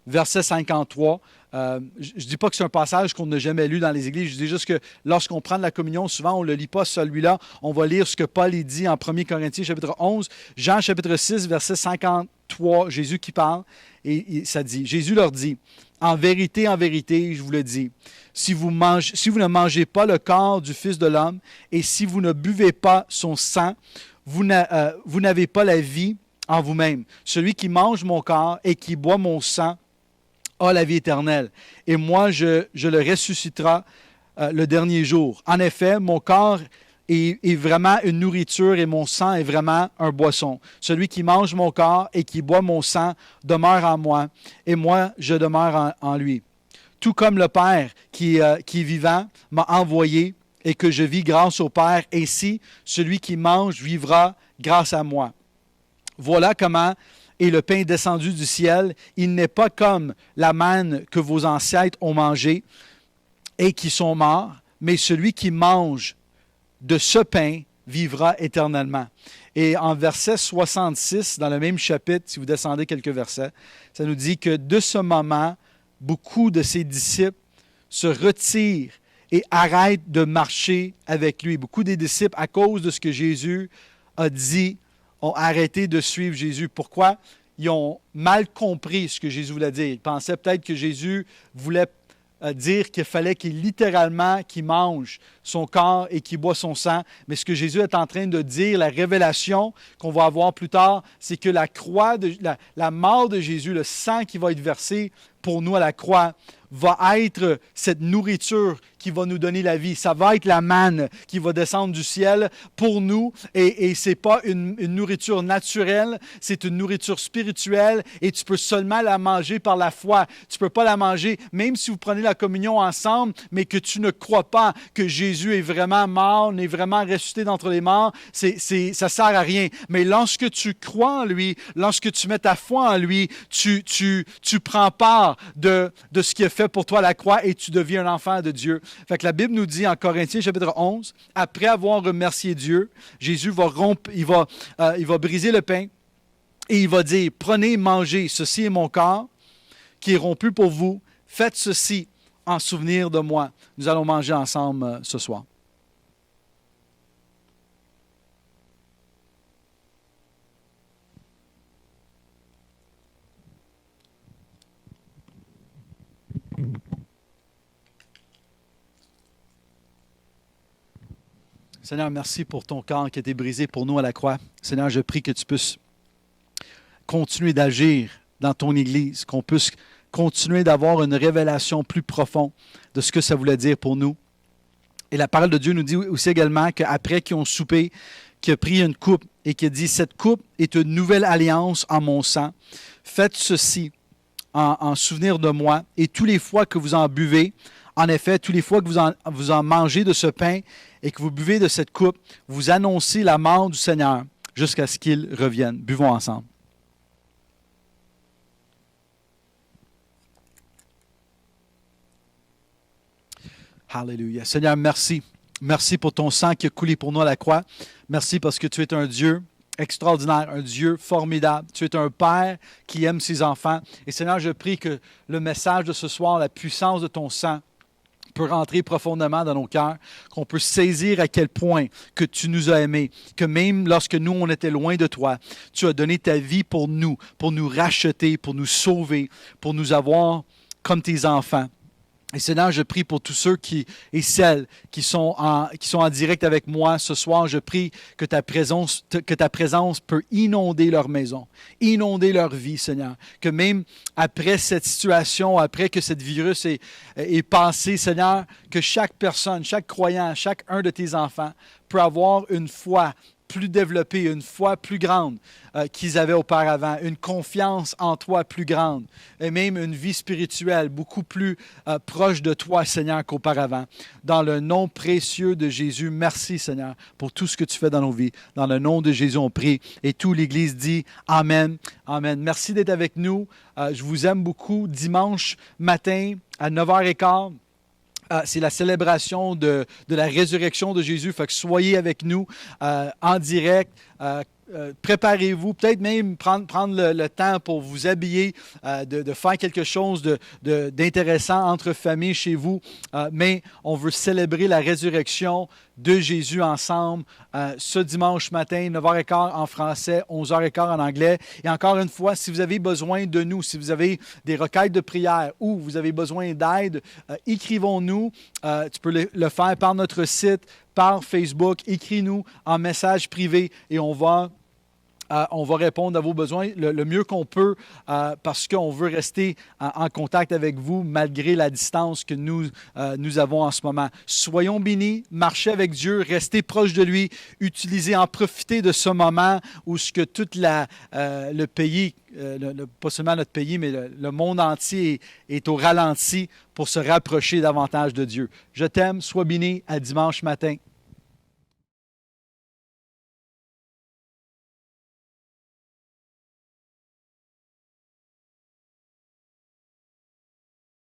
verset 53, je ne dis pas que c'est un passage qu'on n'a jamais lu dans les églises. Je dis juste que lorsqu'on prend de la communion, souvent, on ne le lit pas celui-là. On va lire ce que Paul dit en 1 Corinthiens, chapitre 11, Jean, chapitre 6, verset 53, Jésus qui parle. Et ça dit, Jésus leur dit, « En vérité, je vous le dis, si vous ne mangez pas le corps du Fils de l'homme et si vous ne buvez pas son sang, vous n'avez pas la vie en vous-même. Celui qui mange mon corps et qui boit mon sang a la vie éternelle. Et moi, je le ressusciterai le dernier jour. En effet, mon corps est vraiment une nourriture et mon sang est vraiment un boisson. Celui qui mange mon corps et qui boit mon sang demeure en moi et moi, je demeure en lui. Tout comme le Père qui est vivant m'a envoyé et que je vis grâce au Père, ainsi celui qui mange vivra grâce à moi. Voilà comment est le pain descendu du ciel. Il n'est pas comme la manne que vos ancêtres ont mangée et qui sont morts, mais celui qui mange de ce pain vivra éternellement. Et en verset 66, dans le même chapitre, si vous descendez quelques versets, ça nous dit que de ce moment, beaucoup de ses disciples se retirent et arrêtent de marcher avec lui. Beaucoup des disciples, à cause de ce que Jésus a dit, ont arrêté de suivre Jésus. Pourquoi? Ils ont mal compris ce que Jésus voulait dire. Ils pensaient peut-être que Jésus voulait dire qu'il fallait qu'il mange son corps et qu'il boit son sang. Mais ce que Jésus est en train de dire, la révélation qu'on va avoir plus tard, c'est que la croix, la mort de Jésus, le sang qui va être versé pour nous à la croix, va être cette nourriture qui va nous donner la vie. Ça va être la manne qui va descendre du ciel pour nous. Et ce n'est pas une nourriture naturelle, c'est une nourriture spirituelle et tu peux seulement la manger par la foi. Tu ne peux pas la manger, même si vous prenez la communion ensemble, mais que tu ne crois pas que Jésus est vraiment mort, n'est vraiment ressuscité d'entre les morts, ça ne sert à rien. Mais lorsque tu crois en lui, lorsque tu mets ta foi en lui, tu prends part de ce qu'il a fait pour toi à la croix et tu deviens un enfant de Dieu. Fait que la Bible nous dit en Corinthiens chapitre 11, après avoir remercié Dieu, Jésus va rompre, il va briser le pain et il va dire, prenez, mangez, ceci est mon corps qui est rompu pour vous, faites ceci en souvenir de moi. Nous allons manger ensemble ce soir. Seigneur, merci pour ton corps qui a été brisé pour nous à la croix. Seigneur, je prie que tu puisses continuer d'agir dans ton Église, qu'on puisse continuer d'avoir une révélation plus profonde de ce que ça voulait dire pour nous. Et la parole de Dieu nous dit aussi également qu'après qu'ils ont soupé, qu'il a pris une coupe et qu'il a dit « Cette coupe est une nouvelle alliance en mon sang. Faites ceci en souvenir de moi et tous les fois que vous en buvez, en effet, tous les fois que vous en mangez de ce pain et que vous buvez de cette coupe, vous annoncez la mort du Seigneur jusqu'à ce qu'il revienne. » Buvons ensemble. Alléluia. Seigneur, merci. Merci pour ton sang qui a coulé pour nous à la croix. Merci parce que tu es un Dieu extraordinaire, un Dieu formidable. Tu es un Père qui aime ses enfants. Et Seigneur, je prie que le message de ce soir, la puissance de ton sang, peut rentrer profondément dans nos cœurs, qu'on peut saisir à quel point que tu nous as aimés, que même lorsque nous, on était loin de toi, tu as donné ta vie pour nous racheter, pour nous sauver, pour nous avoir comme tes enfants. Et Seigneur, je prie pour tous ceux et celles qui sont en direct avec moi ce soir. Je prie que ta présence peut inonder leur maison, inonder leur vie, Seigneur. Que même après cette situation, après que cette virus est passé, Seigneur, que chaque personne, chaque croyant, chacun de tes enfants peut avoir une foi plus développée, une foi plus grande qu'ils avaient auparavant, une confiance en toi plus grande et même une vie spirituelle beaucoup plus proche de toi, Seigneur, qu'auparavant. Dans le nom précieux de Jésus, merci, Seigneur, pour tout ce que tu fais dans nos vies. Dans le nom de Jésus, on prie. Et toute l'Église dit Amen. Amen. Merci d'être avec nous. Je vous aime beaucoup. Dimanche matin à 9h15. C'est la célébration de la résurrection de Jésus. Fait que soyez avec nous en direct. préparez-vous, peut-être même prendre le temps pour vous habiller, de faire quelque chose d'intéressant entre familles chez vous. Mais on veut célébrer la résurrection de Jésus ensemble ce dimanche matin, 9h15 en français, 11h15 en anglais. Et encore une fois, si vous avez besoin de nous, si vous avez des requêtes de prière ou vous avez besoin d'aide, écrivons-nous. Tu peux le faire par notre site, par Facebook. Écris-nous en message privé et on va répondre à vos besoins le mieux qu'on peut parce qu'on veut rester en contact avec vous malgré la distance que nous avons en ce moment. Soyons bénis, marchez avec Dieu, restez proche de lui, en profitez de ce moment où ce que tout le pays, pas seulement notre pays, mais le monde entier est au ralenti pour se rapprocher davantage de Dieu. Je t'aime, sois béni, à dimanche matin.